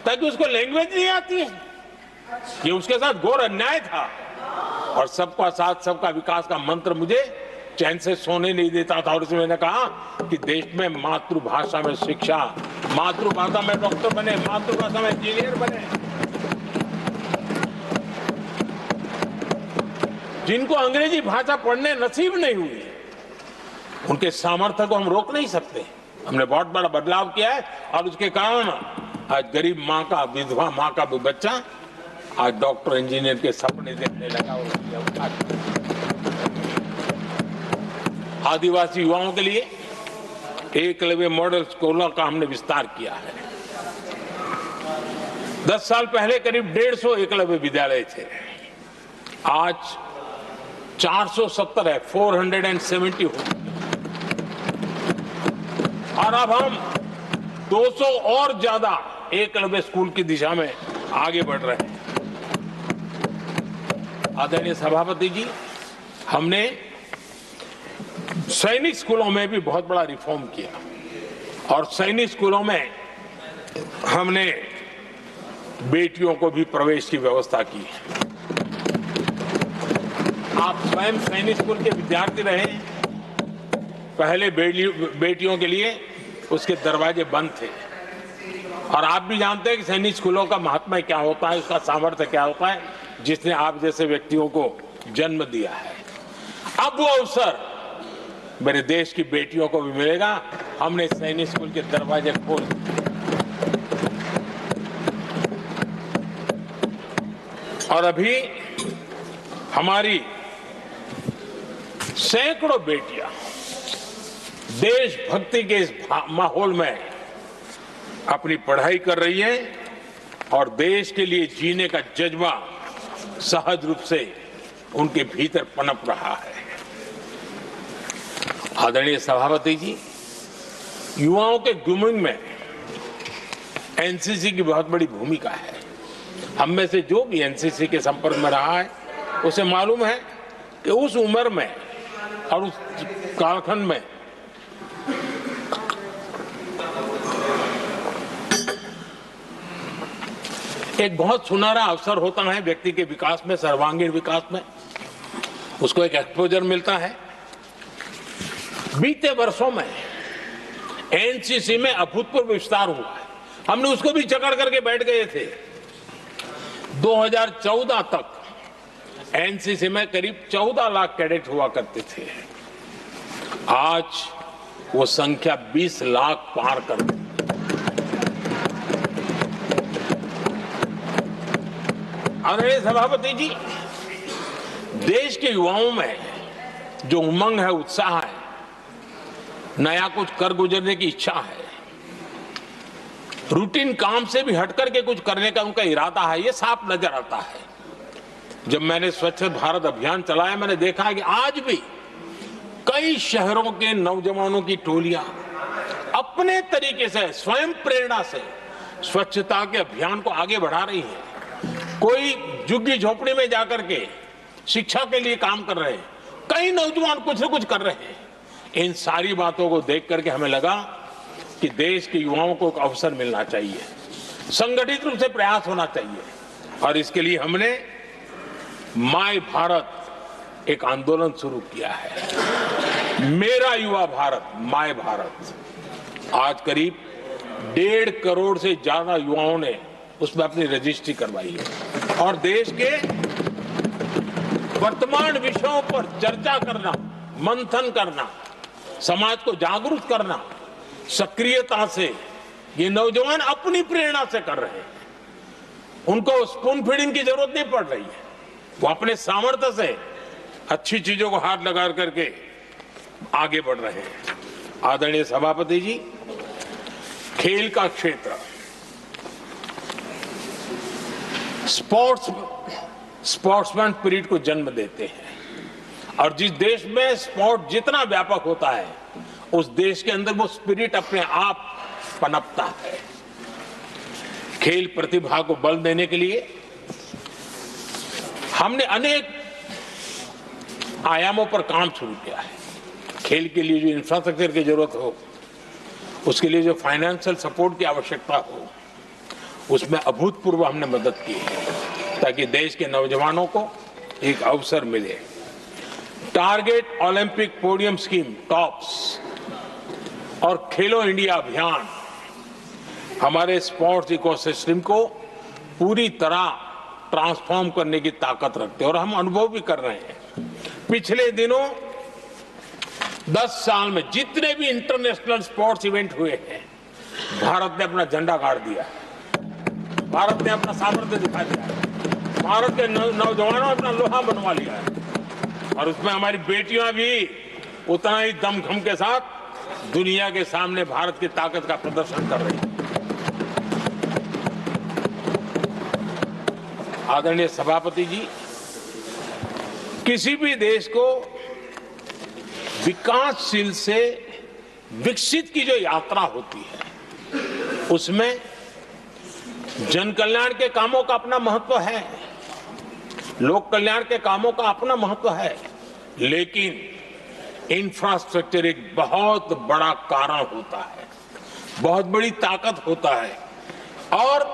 ताकि उसको लैंग्वेज नहीं आती है। ये उसके साथ घोर अन्याय था। और सबका साथ सबका विकास का मंत्र मुझे चैन से सोने नहीं देता था। और इसमें मैंने कहा कि देश में मातृभाषा में शिक्षा, मातृभाषा में डॉक्टर बने, मातृभाषा में इंजीनियर बने। जिनको अंग्रेजी भाषा पढ़ने नसीब नहीं हुई, उनके सामर्थ्य को हम रोक नहीं सकते। हमने बहुत बड़ा बदलाव किया है और उसके कारण आज गरीब माँ का, विधवा माँ का भी बच्चा आज डॉक्टर, इंजीनियर के सपने देखने लगा। आदिवासी युवाओं के लिए एकलव्य मॉडल स्कूलों का हमने विस्तार किया है। 10 साल पहले करीब 150 एकलव्य विद्यालय थे, आज 470 है, 470 हो। और अब हम 200 और ज्यादा एकलव्य स्कूल की दिशा में आगे बढ़ रहे हैं। आदरणीय सभापति जी, हमने सैनिक स्कूलों में भी बहुत बड़ा रिफॉर्म किया और सैनिक स्कूलों में हमने बेटियों को भी प्रवेश की व्यवस्था की। आप स्वयं सैनिक स्कूल के विद्यार्थी रहे। पहले बेटियों के लिए उसके दरवाजे बंद थे और आप भी जानते हैं कि सैनिक स्कूलों का महात्मा क्या होता है, उसका सामर्थ्य क्या होता है, जिसने आप जैसे व्यक्तियों को जन्म दिया है। अब वो अवसर मेरे देश की बेटियों को भी मिलेगा। हमने सैनिक स्कूल के दरवाजे खोल दिए और अभी हमारी सैकड़ों बेटियां देशभक्ति के इस माहौल में अपनी पढ़ाई कर रही हैं और देश के लिए जीने का जज्बा सहज रूप से उनके भीतर पनप रहा है। आदरणीय सभापति जी, युवाओं के ग्रूमिंग में एनसीसी की बहुत बड़ी भूमिका है। हम में से जो भी एनसीसी के संपर्क में रहा है उसे मालूम है कि उस उम्र में और उस कालखंड में एक बहुत सुनहरा अवसर होता है व्यक्ति के विकास में, सर्वांगीण विकास में। उसको एक एक्सपोजर मिलता है। बीते वर्षों में एनसीसी में अभूतपूर्व विस्तार हुआ है। हमने उसको भी जकड़ करके बैठ गए थे। 2014 तक एनसीसी में करीब 14 लाख कैडेट हुआ करते थे। आज वो संख्या 20 लाख पार कर गई। आदरणीय सभापति जी, देश के युवाओं में जो उमंग है, उत्साह है, नया कुछ कर गुजरने की इच्छा है, रूटीन काम से भी हटकर के कुछ करने का उनका इरादा है, ये साफ नजर आता है। जब मैंने स्वच्छ भारत अभियान चलाया, मैंने देखा कि आज भी कई शहरों के नौजवानों की टोलियां अपने तरीके से, स्वयं प्रेरणा से स्वच्छता के अभियान को आगे बढ़ा रही है। कोई झुग्गी झोपड़ी में जाकर के शिक्षा के लिए काम कर रहे हैं, कई नौजवान कुछ न कुछ कर रहे हैं। इन सारी बातों को देख करके हमें लगा कि देश के युवाओं को एक अवसर मिलना चाहिए, संगठित रूप से प्रयास होना चाहिए और इसके लिए हमने माय भारत एक आंदोलन शुरू किया है। मेरा युवा भारत, माय भारत। आज करीब 1.5 करोड़ से ज्यादा युवाओं ने उसमें अपनी रजिस्ट्री करवाई है और देश के वर्तमान विषयों पर चर्चा करना, मंथन करना, समाज को जागरूक करना, सक्रियता से ये नौजवान अपनी प्रेरणा से कर रहे हैं। उनको स्पून फीडिंग की जरूरत नहीं पड़ रही है। वो अपने सामर्थ्य से अच्छी चीजों को हाथ लगा करके आगे बढ़ रहे हैं। आदरणीय सभापति जी, खेल का क्षेत्र स्पोर्ट्समैन स्पिरिट को जन्म देते हैं और जिस देश में स्पोर्ट जितना व्यापक होता है उस देश के अंदर वो स्पिरिट अपने आप पनपता है। खेल प्रतिभा को बल देने के लिए हमने अनेक आयामों पर काम शुरू किया है। खेल के लिए जो इंफ्रास्ट्रक्चर की जरूरत हो, उसके लिए जो फाइनेंशियल सपोर्ट की आवश्यकता हो, उसमें अभूतपूर्व हमने मदद की है ताकि देश के नौजवानों को एक अवसर मिले। Target Olympic podium scheme, tops और खेलो इंडिया अभियान हमारे स्पोर्ट्स इकोसिस्टम को पूरी तरह ट्रांसफॉर्म करने की ताकत रखते हैं और हम अनुभव भी कर रहे हैं। पिछले दिनों 10 साल में जितने भी इंटरनेशनल स्पोर्ट्स इवेंट हुए हैं, भारत ने अपना झंडा गाड़ दिया है, भारत ने अपना सामर्थ्य दिखा दिया है, भारत के नौजवानों ने अपना लोहा बनवा लिया है और उसमें हमारी बेटियां भी उतना ही दमखम के साथ दुनिया के सामने भारत की ताकत का प्रदर्शन कर रही है। आदरणीय सभापति जी, किसी भी देश को विकासशील से विकसित की जो यात्रा होती है उसमें जन कल्याण के कामों का अपना महत्व है, लोक कल्याण के कामों का अपना महत्व है, लेकिन इंफ्रास्ट्रक्चर एक बहुत बड़ा कारण होता है, बहुत बड़ी ताकत होता है और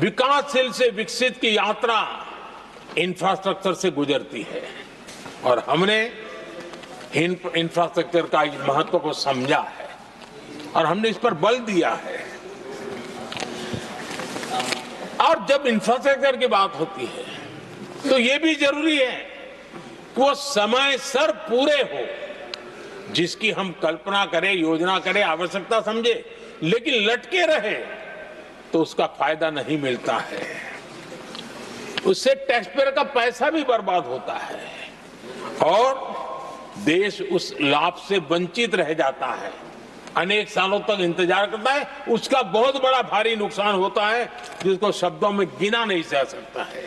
विकासशील से विकसित की यात्रा इंफ्रास्ट्रक्चर से गुजरती है और हमने इंफ्रास्ट्रक्चर का इस महत्व को समझा है और हमने इस पर बल दिया है। और जब इंफ्रास्ट्रक्चर की बात होती है तो ये भी जरूरी है वो समय सर पूरे हो, जिसकी हम कल्पना करें, योजना करें, आवश्यकता समझे, लेकिन लटके रहे तो उसका फायदा नहीं मिलता है। उससे टैक्सपेयर का पैसा भी बर्बाद होता है और देश उस लाभ से वंचित रह जाता है, अनेक सालों तक इंतजार करता है, उसका बहुत बड़ा भारी नुकसान होता है जिसको शब्दों में गिना नहीं जा सकता है।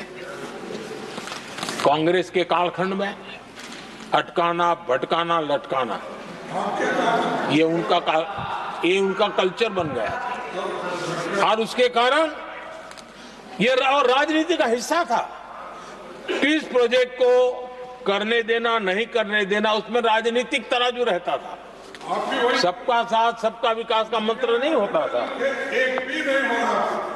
कांग्रेस के कालखंड में अटकाना, भटकाना, लटकाना ये उनका कल्चर बन गया था और उसके कारण ये राजनीति का हिस्सा था। इस प्रोजेक्ट को करने देना, नहीं करने देना, उसमें राजनीतिक तराजू रहता था। सबका साथ, सबका विकास का मंत्र नहीं होता था। एक भी नहीं होना।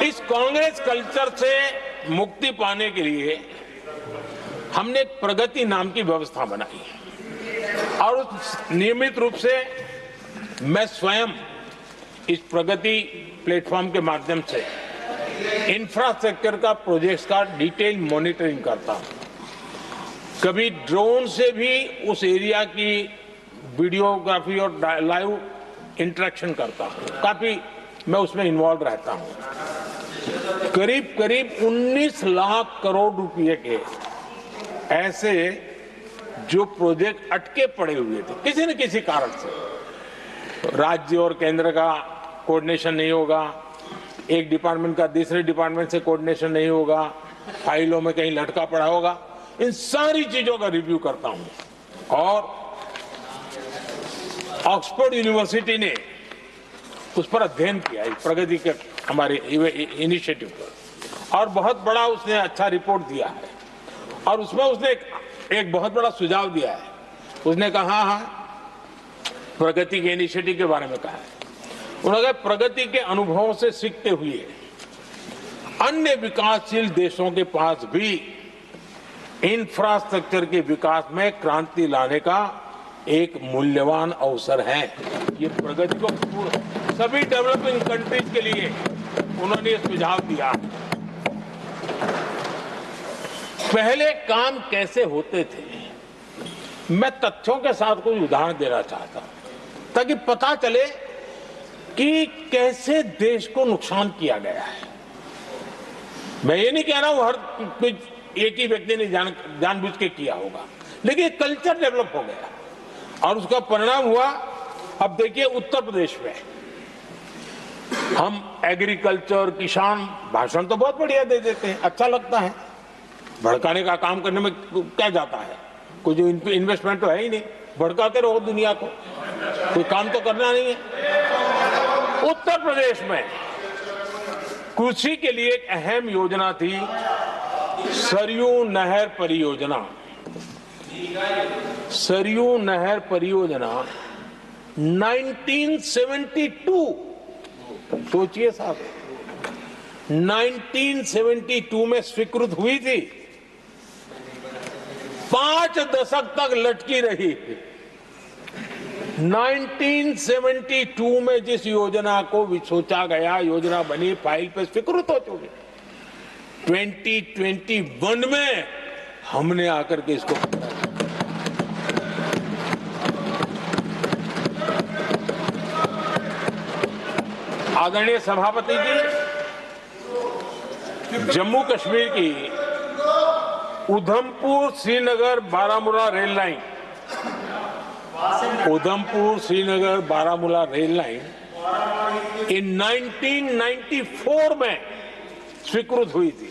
इस कांग्रेस कल्चर से मुक्ति पाने के लिए हमने एक प्रगति नाम की व्यवस्था बनाई और नियमित रूप से मैं स्वयं इस प्रगति प्लेटफॉर्म के माध्यम से इंफ्रास्ट्रक्चर का प्रोजेक्ट्स का डिटेल मॉनिटरिंग करता हूं। कभी ड्रोन से भी उस एरिया की वीडियोग्राफी और लाइव इंटरेक्शन करता हूं। काफी मैं उसमें इन्वॉल्व रहता हूं। करीब करीब 19 लाख करोड़ रुपए के ऐसे जो प्रोजेक्ट अटके पड़े हुए थे किसी न किसी कारण से, राज्य और केंद्र का कोऑर्डिनेशन नहीं होगा, एक डिपार्टमेंट का दूसरे डिपार्टमेंट से कोऑर्डिनेशन नहीं होगा, फाइलों में कहीं लटका पड़ा होगा, इन सारी चीजों का रिव्यू करता हूं। और ऑक्सफोर्ड यूनिवर्सिटी ने उस पर अध्ययन किया, प्रगति के हमारे इनिशिएटिव पर, और बहुत बड़ा उसने अच्छा रिपोर्ट दिया है। और उसमें उसने एक बहुत बड़ा सुझाव दिया है। उसने कहा, प्रगति के इनिशिएटिव के बारे में कहा है, उन्होंने कहा प्रगति के अनुभवों से सीखते हुए अन्य विकासशील देशों के पास भी इंफ्रास्ट्रक्चर के विकास में क्रांति लाने का एक मूल्यवान अवसर है। ये प्रगति को सभी डेवलपिंग कंट्रीज के लिए उन्होंने ये सुझाव दिया। पहले काम कैसे होते थे, मैं तथ्यों के साथ कुछ उदाहरण देना चाहता हूं ताकि पता चले कि कैसे देश को नुकसान किया गया है। मैं ये नहीं कह रहा हूं हर कुछ एक ही व्यक्ति ने जानबूझ के किया होगा, लेकिन कल्चर डेवलप हो गया और उसका परिणाम हुआ। अब देखिए उत्तर प्रदेश में हम एग्रीकल्चर, किसान, भाषण तो बहुत बढ़िया दे देते हैं, अच्छा लगता है, भड़काने का काम करने में क्या जाता है, कोई जो इन्वेस्टमेंट तो है ही नहीं, भड़काते रहो दुनिया को, कोई काम तो करना नहीं है। उत्तर प्रदेश में कृषि के लिए एक अहम योजना थी, सरयू नहर परियोजना। सरयू नहर परियोजना 1972, सोचिए साहब, 1972 में स्वीकृत हुई थी, 5 दशक तक लटकी रही। 1972 में जिस योजना को सोचा गया, योजना बनी, फाइल पे स्वीकृत हो चुकी, 2021 में हमने आकर के इसको आदरणीय सभापति जी, जम्मू कश्मीर की Udhampur Srinagar Baramulla rail line, Udhampur Srinagar Baramulla rail line in 1994 में स्वीकृत हुई थी।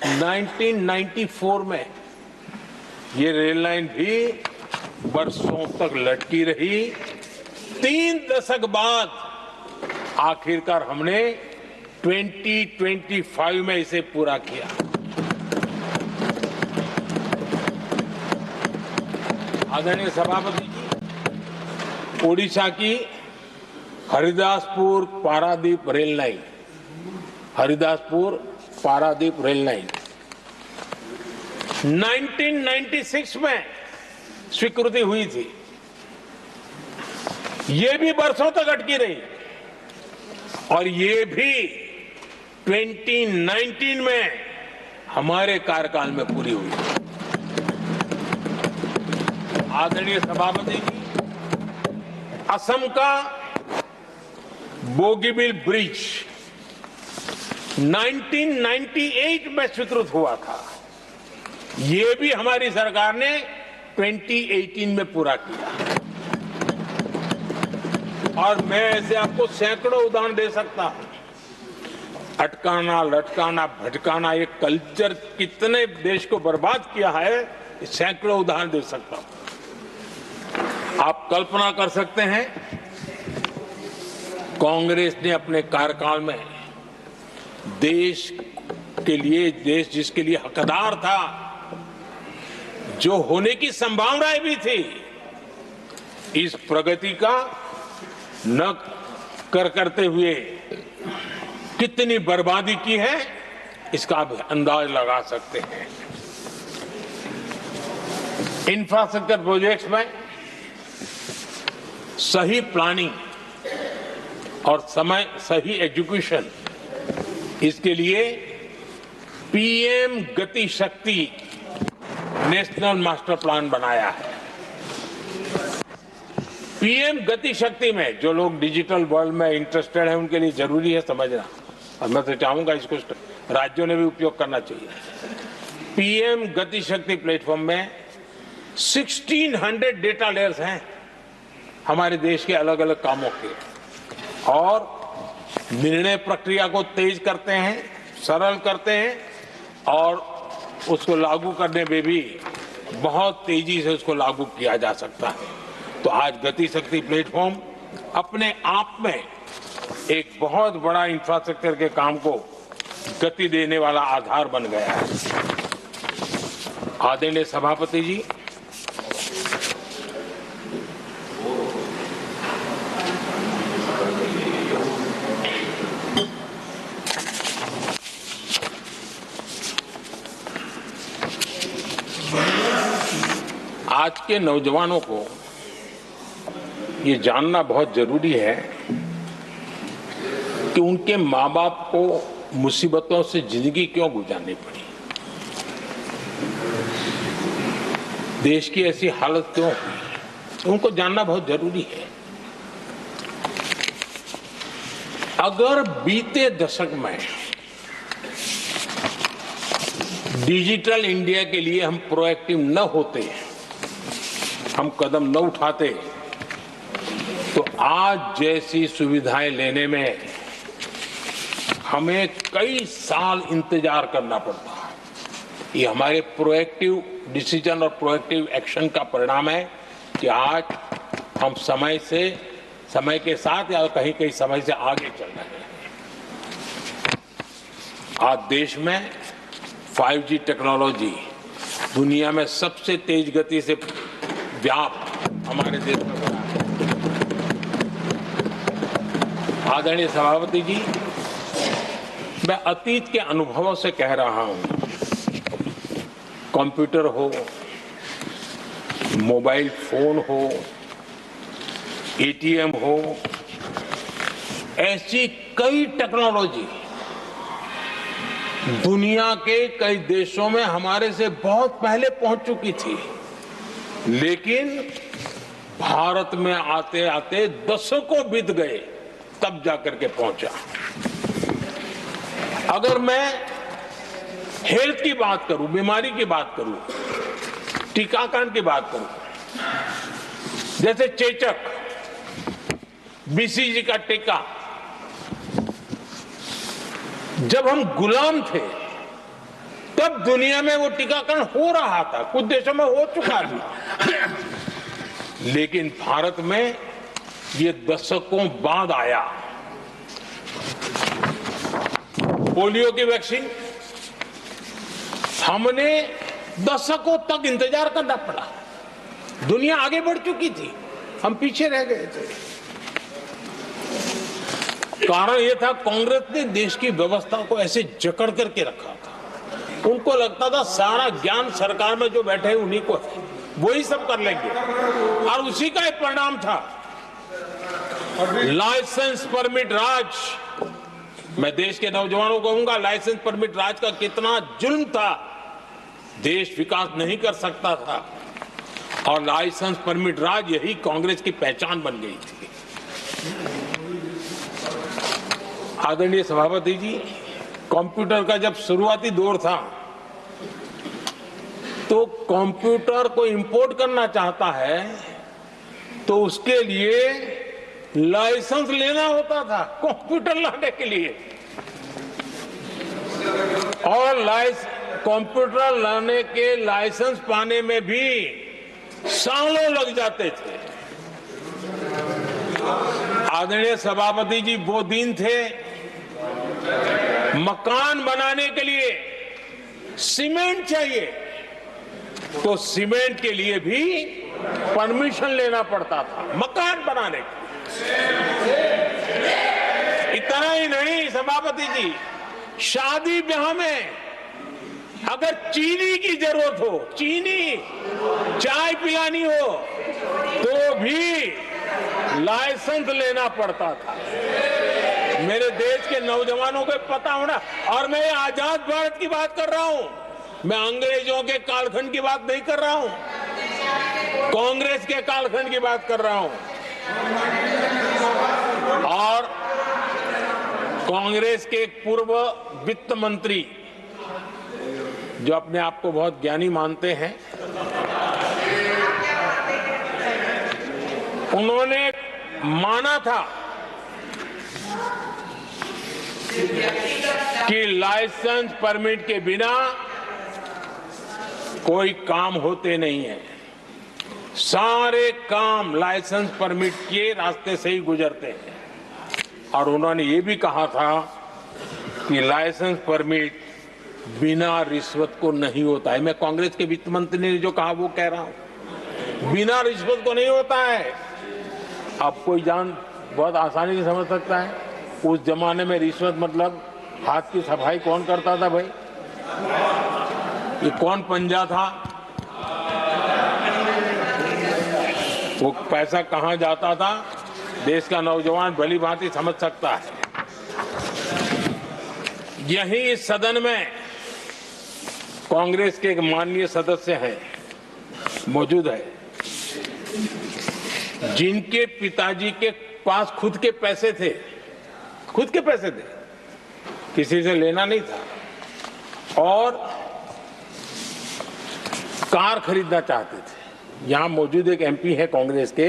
1994 में ये रेल लाइन भी बरसों तक लटकी रही। 3 दशक बाद आखिरकार हमने 2025 में इसे पूरा किया। आदरणीय सभापति जी, ओडिशा की Haridaspur Paradip rail line, Haridaspur Paradip rail line 1996 में स्वीकृति हुई थी। ये भी बरसों तक अटकी रही और ये भी 2019 में हमारे कार्यकाल में पूरी हुई। आदरणीय सभापति जी, असम का बोगीबील ब्रिज 1998 में स्वीकृत हुआ था। ये भी हमारी सरकार ने 2018 में पूरा किया। और मैं ऐसे आपको सैकड़ों उदाहरण दे सकता हूं। अटकाना, लटकाना, भटकाना, ये कल्चर कितने देश को बर्बाद किया है, सैकड़ों उदाहरण दे सकता हूं। आप कल्पना कर सकते हैं, कांग्रेस ने अपने कार्यकाल में देश के लिए, देश जिसके लिए हकदार था, जो होने की संभावनाएं भी थी, इस प्रगति का न करते हुए कितनी बर्बादी की है, इसका आप अंदाज लगा सकते हैं। इंफ्रास्ट्रक्चर प्रोजेक्ट्स में सही प्लानिंग और सही एजुकेशन, इसके लिए पीएम गति शक्ति नेशनल मास्टर प्लान बनाया है। पीएम गति शक्ति में जो लोग डिजिटल वर्ल्ड में इंटरेस्टेड हैं, उनके लिए जरूरी है समझना, और मैं तो चाहूंगा इसको राज्यों ने भी उपयोग करना चाहिए। पीएम गति शक्ति प्लेटफॉर्म में 1600 डेटा लेयर्स हैं हमारे देश के अलग अलग कामों के, और निर्णय प्रक्रिया को तेज करते हैं, सरल करते हैं, और उसको लागू करने में भी बहुत तेजी से उसको लागू किया जा सकता है। तो आज गति शक्ति प्लेटफॉर्म अपने आप में एक बहुत बड़ा इंफ्रास्ट्रक्चर के काम को गति देने वाला आधार बन गया है। आदरणीय सभापति जी, आज के नौजवानों को ये जानना बहुत जरूरी है कि उनके माँ बाप को मुसीबतों से जिंदगी क्यों गुजारनी पड़ी, देश की ऐसी हालत क्यों हुई, उनको जानना बहुत जरूरी है। अगर बीते दशक में डिजिटल इंडिया के लिए हम प्रोएक्टिव न होते, हम कदम न उठाते, तो आज जैसी सुविधाएं लेने में हमें कई साल इंतजार करना पड़ता। ये हमारे प्रोएक्टिव डिसीजन और प्रोएक्टिव एक्शन का परिणाम है कि आज हम समय के साथ या कहीं कहीं समय से आगे चल रहे हैं। आज देश में 5G टेक्नोलॉजी दुनिया में सबसे तेज गति से व्याप्त हमारे देश में हो रहा है। आदरणीय सभापति जी, मैं अतीत के अनुभवों से कह रहा हूं, कंप्यूटर हो, मोबाइल फोन हो, एटीएम हो, ऐसी कई टेक्नोलॉजी दुनिया के कई देशों में हमारे से बहुत पहले पहुंच चुकी थी, लेकिन भारत में आते आते दशकों बीत गए, तब जाकर के पहुंचा। अगर मैं हेल्थ की बात करूं, बीमारी की बात करूं, टीकाकरण की बात करूं, जैसे चेचक, बीसीजी का टीका, जब हम गुलाम थे तब दुनिया में वो टीकाकरण हो रहा था, कुछ देशों में हो चुका था, लेकिन भारत में ये दशकों बाद आया। पोलियो की वैक्सीन हमने दशकों तक इंतजार करना पड़ा, दुनिया आगे बढ़ चुकी थी, हम पीछे रह गए थे। कारण यह था, कांग्रेस ने देश की व्यवस्था को ऐसे जकड़ करके रखा था। उनको लगता था सारा ज्ञान सरकार में जो बैठे हैं उन्हीं को है, वही सब कर लेंगे, और उसी का एक परिणाम था लाइसेंस परमिट राज, मैं देश के नौजवानों को कहूंगा, लाइसेंस परमिट राज का कितना जुल्म था। देश विकास नहीं कर सकता था और लाइसेंस परमिट राज यही कांग्रेस की पहचान बन गई थी। आदरणीय सभापति जी, कंप्यूटर का जब शुरुआती दौर था तो कंप्यूटर को इंपोर्ट करना चाहता है तो उसके लिए लाइसेंस लेना होता था कंप्यूटर लाने के लिए, और कंप्यूटर लाने के लाइसेंस पाने में भी सालों लग जाते थे। आदरणीय सभापति जी, वो दिन थे मकान बनाने के लिए सीमेंट चाहिए तो सीमेंट के लिए भी परमिशन लेना पड़ता था मकान बनाने के। इतना ही नहीं सभापति जी, शादी ब्याह में अगर चीनी की जरूरत हो, चीनी चाय पिलानी हो तो भी लाइसेंस लेना पड़ता था। मेरे देश के नौजवानों को पता होना, और मैं आजाद भारत की बात कर रहा हूं, मैं अंग्रेजों के कालखंड की बात नहीं कर रहा हूं, कांग्रेस के कालखंड की बात कर रहा हूं। और कांग्रेस के एक पूर्व वित्त मंत्री जो अपने आप को बहुत ज्ञानी मानते हैं, उन्होंने माना था कि लाइसेंस परमिट के बिना कोई काम होते नहीं है, सारे काम लाइसेंस परमिट के रास्ते से ही गुजरते हैं। और उन्होंने ये भी कहा था कि लाइसेंस परमिट बिना रिश्वत को नहीं होता है। मैं कांग्रेस के वित्त मंत्री ने जो कहा वो कह रहा हूं, बिना रिश्वत को नहीं होता है। अब कोई बहुत आसानी से समझ सकता है, उस जमाने में रिश्वत मतलब हाथ की सफाई कौन करता था भाई? ये कौन पंजा था? वो पैसा कहां जाता था? देश का नौजवान भली भांति समझ सकता है। यही इस सदन में कांग्रेस के एक माननीय सदस्य हैं, मौजूद है, जिनके पिताजी के पास खुद के पैसे थे, किसी से लेना नहीं था, और कार खरीदना चाहते थे। यहां मौजूद एक एमपी है कांग्रेस के,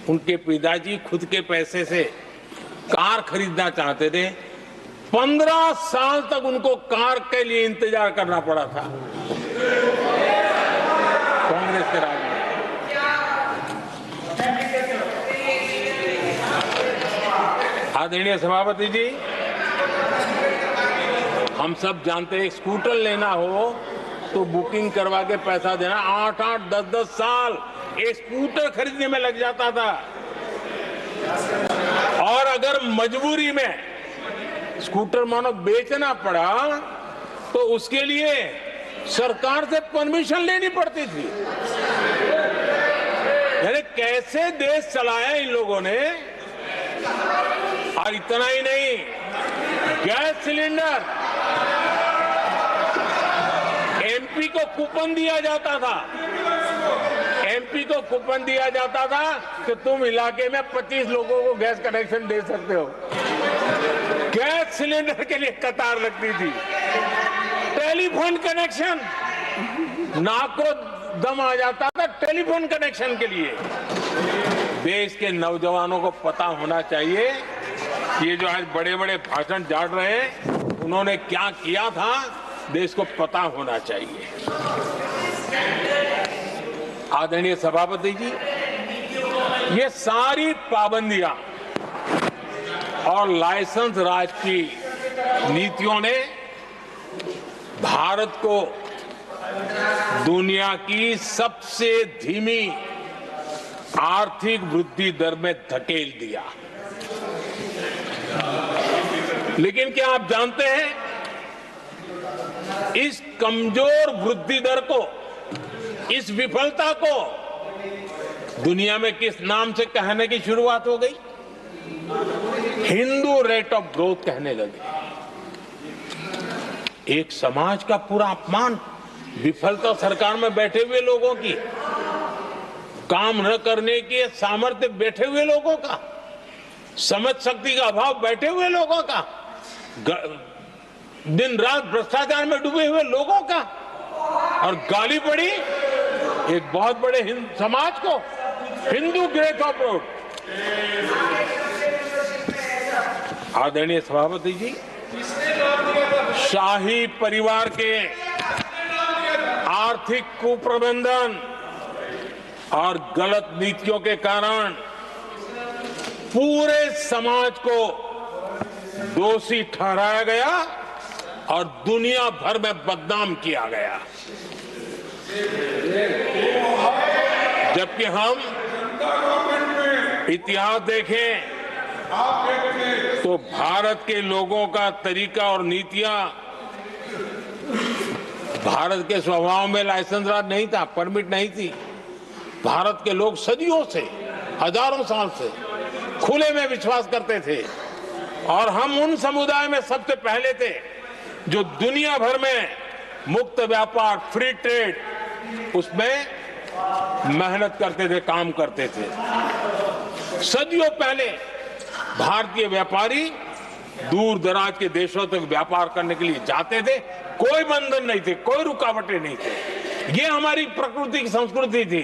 उनके पिताजी खुद के पैसे से कार खरीदना चाहते थे। 15 साल तक उनको कार के लिए इंतजार करना पड़ा था कांग्रेस के राज में। आदरणीय सभापति जी, हम सब जानते हैं, स्कूटर लेना हो तो बुकिंग करवा के पैसा देना, 8-8, 10-10 साल एक स्कूटर खरीदने में लग जाता था। और अगर मजबूरी में स्कूटर मानो बेचना पड़ा तो उसके लिए सरकार से परमिशन लेनी पड़ती थी। यानी कैसे देश चलाया इन लोगों ने। और इतना ही नहीं, गैस सिलेंडर एमपी को कूपन दिया जाता था, एमपी को कूपन दिया जाता था कि तुम इलाके में 25 लोगों को गैस कनेक्शन दे सकते हो। गैस सिलेंडर के लिए कतार लगती थी। टेलीफोन कनेक्शन, नाक को दम आ जाता था टेलीफोन कनेक्शन के लिए। देश के नौजवानों को पता होना चाहिए कि ये जो आज बड़े बड़े भाषण झाड़ रहे हैं, उन्होंने क्या किया था, देश को पता होना चाहिए। आदरणीय सभापति जी, ये सारी पाबंदियां और लाइसेंस राज की नीतियों ने भारत को दुनिया की सबसे धीमी आर्थिक वृद्धि दर में धकेल दिया। लेकिन क्या आप जानते हैं, इस कमजोर वृद्धि दर को, इस विफलता को दुनिया में किस नाम से कहने की शुरुआत हो गई? हिंदू रेट ऑफ ग्रोथ कहने लगे। एक समाज का पूरा अपमान, विफलता सरकार में बैठे हुए लोगों की, काम न करने के सामर्थ्य बैठे हुए लोगों का, समझ शक्ति का अभाव बैठे हुए लोगों का, दिन रात भ्रष्टाचार में डूबे हुए लोगों का, और गाली पड़ी एक बहुत बड़े समाज को, हिंदू ग्रेट ऑफ। आदरणीय सभापति जी, शाही परिवार के आर्थिक कुप्रबंधन और गलत नीतियों के कारण पूरे समाज को दोषी ठहराया गया और दुनिया भर में बदनाम किया गया। जबकि हम इतिहास देखें तो भारत के लोगों का तरीका और नीतियां, भारत के स्वभाव में लाइसेंस राज नहीं था, परमिट नहीं थी। भारत के लोग सदियों से, हजारों साल से खुले में विश्वास करते थे और हम उन समुदाय में सबसे पहले थे जो दुनिया भर में मुक्त व्यापार, फ्री ट्रेड, उसमें मेहनत करते थे, काम करते थे। सदियों पहले भारतीय व्यापारी दूर दराज के देशों तक व्यापार करने के लिए जाते थे, कोई बंधन नहीं थे, कोई रुकावटें नहीं थे। ये हमारी प्रकृति की संस्कृति थी,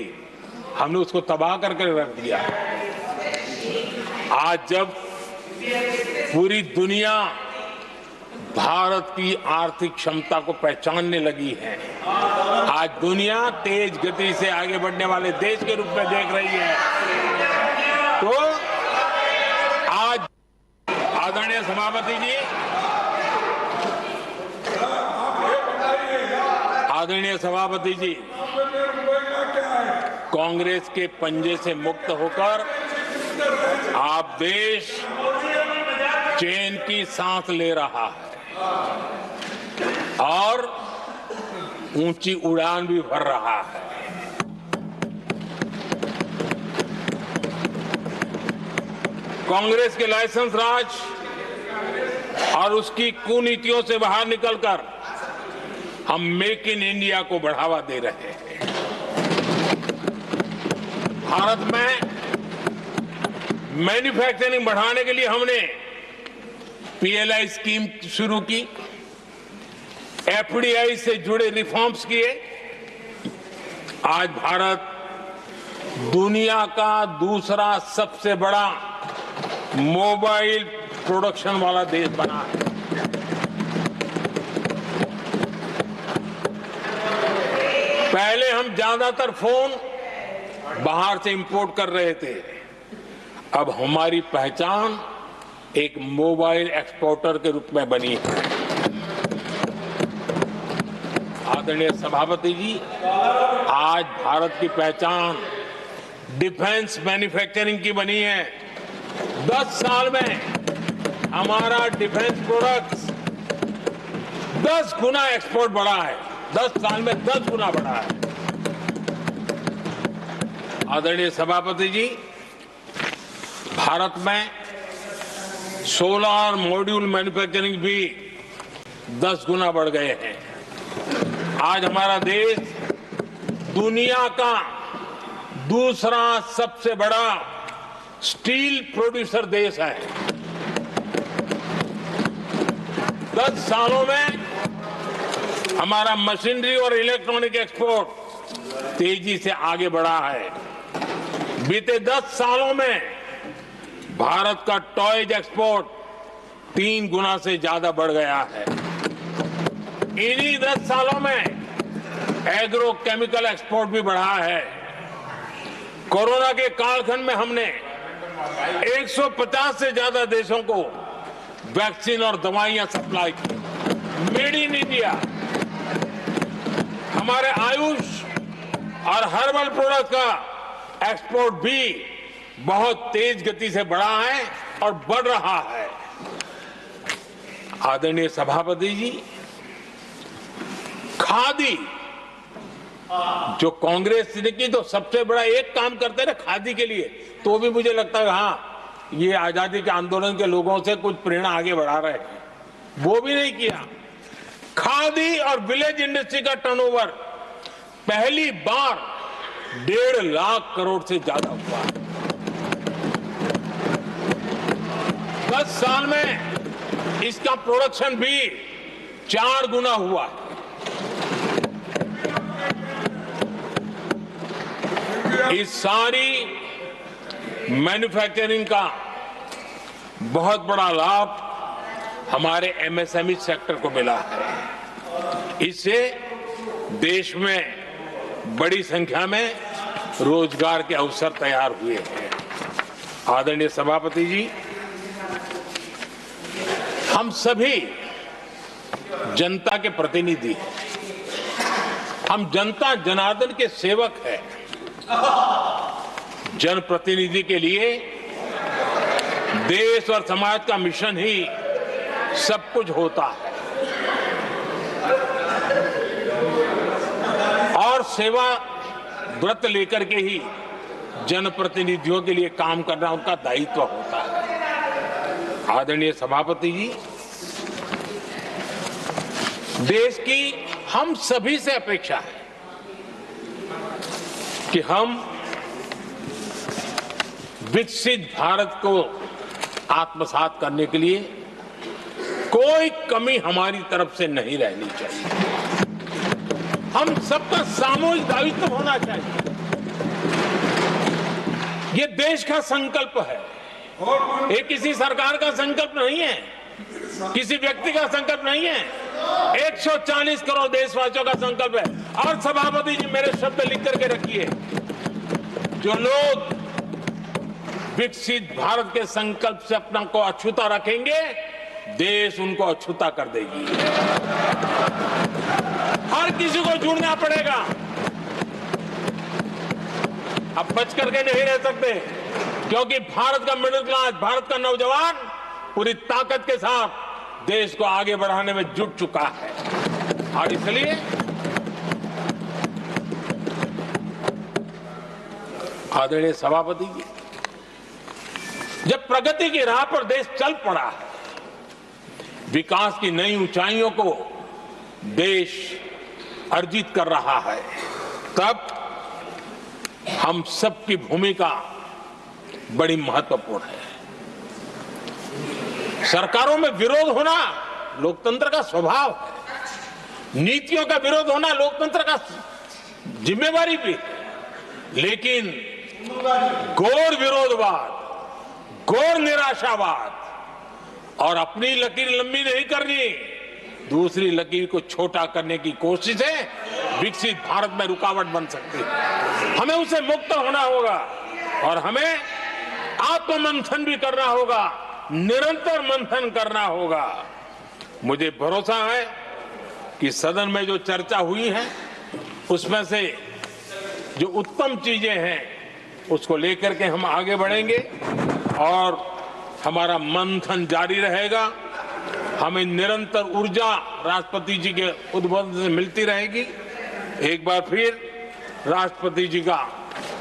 हमने उसको तबाह करके रख दिया। आज जब पूरी दुनिया भारत की आर्थिक क्षमता को पहचानने लगी है, आज दुनिया तेज गति से आगे बढ़ने वाले देश के रूप में देख रही है, तो आज आदरणीय सभापति जी, आदरणीय सभापति जी, कांग्रेस के पंजे से मुक्त होकर आप देश चैन की सांस ले रहा है और ऊंची उड़ान भी भर रहा है। कांग्रेस के लाइसेंस राज और उसकी कुनीतियों से बाहर निकलकर हम मेक इन इंडिया को बढ़ावा दे रहे हैं। भारत में मैन्युफैक्चरिंग बढ़ाने के लिए हमने पीएलआई स्कीम शुरू की, एफडीआई से जुड़े रिफॉर्म्स किए। आज भारत दुनिया का दूसरा सबसे बड़ा मोबाइल प्रोडक्शन वाला देश बना है। पहले हम ज्यादातर फोन बाहर से इंपोर्ट कर रहे थे, अब हमारी पहचान एक मोबाइल एक्सपोर्टर के रूप में बनी है। आदरणीय सभापति जी, आज भारत की पहचान डिफेंस मैन्युफैक्चरिंग की बनी है। 10 साल में हमारा डिफेंस प्रोडक्ट्स 10 गुना एक्सपोर्ट बढ़ा है, 10 साल में 10 गुना बढ़ा है। आदरणीय सभापति जी, भारत में सोलर मॉड्यूल मैन्युफैक्चरिंग भी 10 गुना बढ़ गए हैं। आज हमारा देश दुनिया का दूसरा सबसे बड़ा स्टील प्रोड्यूसर देश है। 10 सालों में हमारा मशीनरी और इलेक्ट्रॉनिक एक्सपोर्ट तेजी से आगे बढ़ा है। बीते 10 सालों में भारत का टॉयज एक्सपोर्ट 3 गुना से ज्यादा बढ़ गया है। इन्हीं 10 सालों में एग्रो केमिकल एक्सपोर्ट भी बढ़ा है। कोरोना के कालखंड में हमने 150 से ज्यादा देशों को वैक्सीन और दवाइयां सप्लाई की। मेड इन इंडिया, हमारे आयुष और हर्बल प्रोडक्ट का एक्सपोर्ट भी बहुत तेज गति से बढ़ा है और बढ़ रहा है। आदरणीय सभापति जी, खादी जो कांग्रेस ने की तो सबसे बड़ा एक काम करते रहे खादी के लिए, तो भी मुझे लगता है हाँ ये आजादी के आंदोलन के लोगों से कुछ प्रेरणा आगे बढ़ा रहे हैं। वो भी नहीं किया। खादी और विलेज इंडस्ट्री का टर्नओवर पहली बार 1.5 लाख करोड़ से ज्यादा हुआ है। 10 साल में इसका प्रोडक्शन भी 4 गुना हुआ है। इस सारी मैन्युफैक्चरिंग का बहुत बड़ा लाभ हमारे एमएसएमई सेक्टर को मिला है। इससे देश में बड़ी संख्या में रोजगार के अवसर तैयार हुए हैं। आदरणीय सभापति जी, हम सभी जनता के प्रतिनिधि हैं। हम जनता जनार्दन के सेवक हैं। जनप्रतिनिधि के लिए देश और समाज का मिशन ही सब कुछ होता है और सेवा व्रत लेकर के ही जनप्रतिनिधियों के लिए काम करना उनका दायित्व होता है। आदरणीय सभापति जी, देश की हम सभी से अपेक्षा है कि हम विकसित भारत को आत्मसात करने के लिए कोई कमी हमारी तरफ से नहीं रहनी चाहिए। हम सबका सामूहिक दायित्व होना चाहिए। ये देश का संकल्प है। ये किसी सरकार का संकल्प नहीं है, किसी व्यक्ति का संकल्प नहीं है। 140 करोड़ देशवासियों का संकल्प है। और सभापति जी, मेरे शब्द लिख करके रखिए, जो लोग विकसित भारत के संकल्प से अपना को अछूता रखेंगे, देश उनको अछूता कर देगी। हर किसी को जुड़ना पड़ेगा। अब बच करके नहीं रह सकते, क्योंकि भारत का मिडिल क्लास, भारत का नौजवान पूरी ताकत के साथ देश को आगे बढ़ाने में जुट चुका है। और इसलिए आदरणीय सभापति जी, जब प्रगति की राह पर देश चल पड़ा है, विकास की नई ऊंचाइयों को देश अर्जित कर रहा है, तब हम सबकी भूमिका बड़ी महत्वपूर्ण है। सरकारों में विरोध होना लोकतंत्र का स्वभाव है। नीतियों का विरोध होना लोकतंत्र का जिम्मेवारी भी है। लेकिन घोर विरोधवाद, घोर निराशावाद और अपनी लकीर लंबी नहीं करनी, दूसरी लकीर को छोटा करने की कोशिशें विकसित भारत में रुकावट बन सकती है। हमें उसे मुक्त होना होगा और हमें आत्ममंथन भी करना होगा, निरंतर मंथन करना होगा। मुझे भरोसा है कि सदन में जो चर्चा हुई है उसमें से जो उत्तम चीजें हैं उसको लेकर के हम आगे बढ़ेंगे और हमारा मंथन जारी रहेगा। हमें निरंतर ऊर्जा राष्ट्रपति जी के उद्बोधन से मिलती रहेगी। एक बार फिर राष्ट्रपति जी का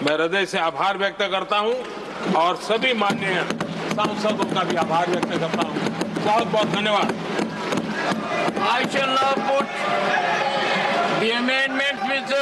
मैं हृदय से आभार व्यक्त करता हूं और सभी माननीय सांसदों का भी आभार व्यक्त करता हूं। बहुत बहुत धन्यवाद। I shall now put the amendment with the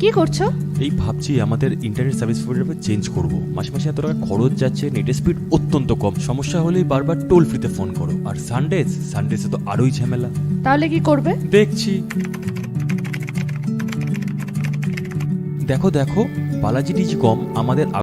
কি করছো? এই ভাবছি আমাদের ইন্টারনেট সার্ভিস প্রোভাইডার চেঞ্জ করব। মাসে মাসে এত টাকা খরচ যাচ্ছে, নেটের স্পিড অত্যন্ত কম, সমস্যা হলেই বারবার টোল ফ্রিতে ফোন করো। আর সানডেজে তো আরোই ঝামেলা। তাহলে কি করবে? দেখছি। দেখো বালাজি ডিজিকম আমাদের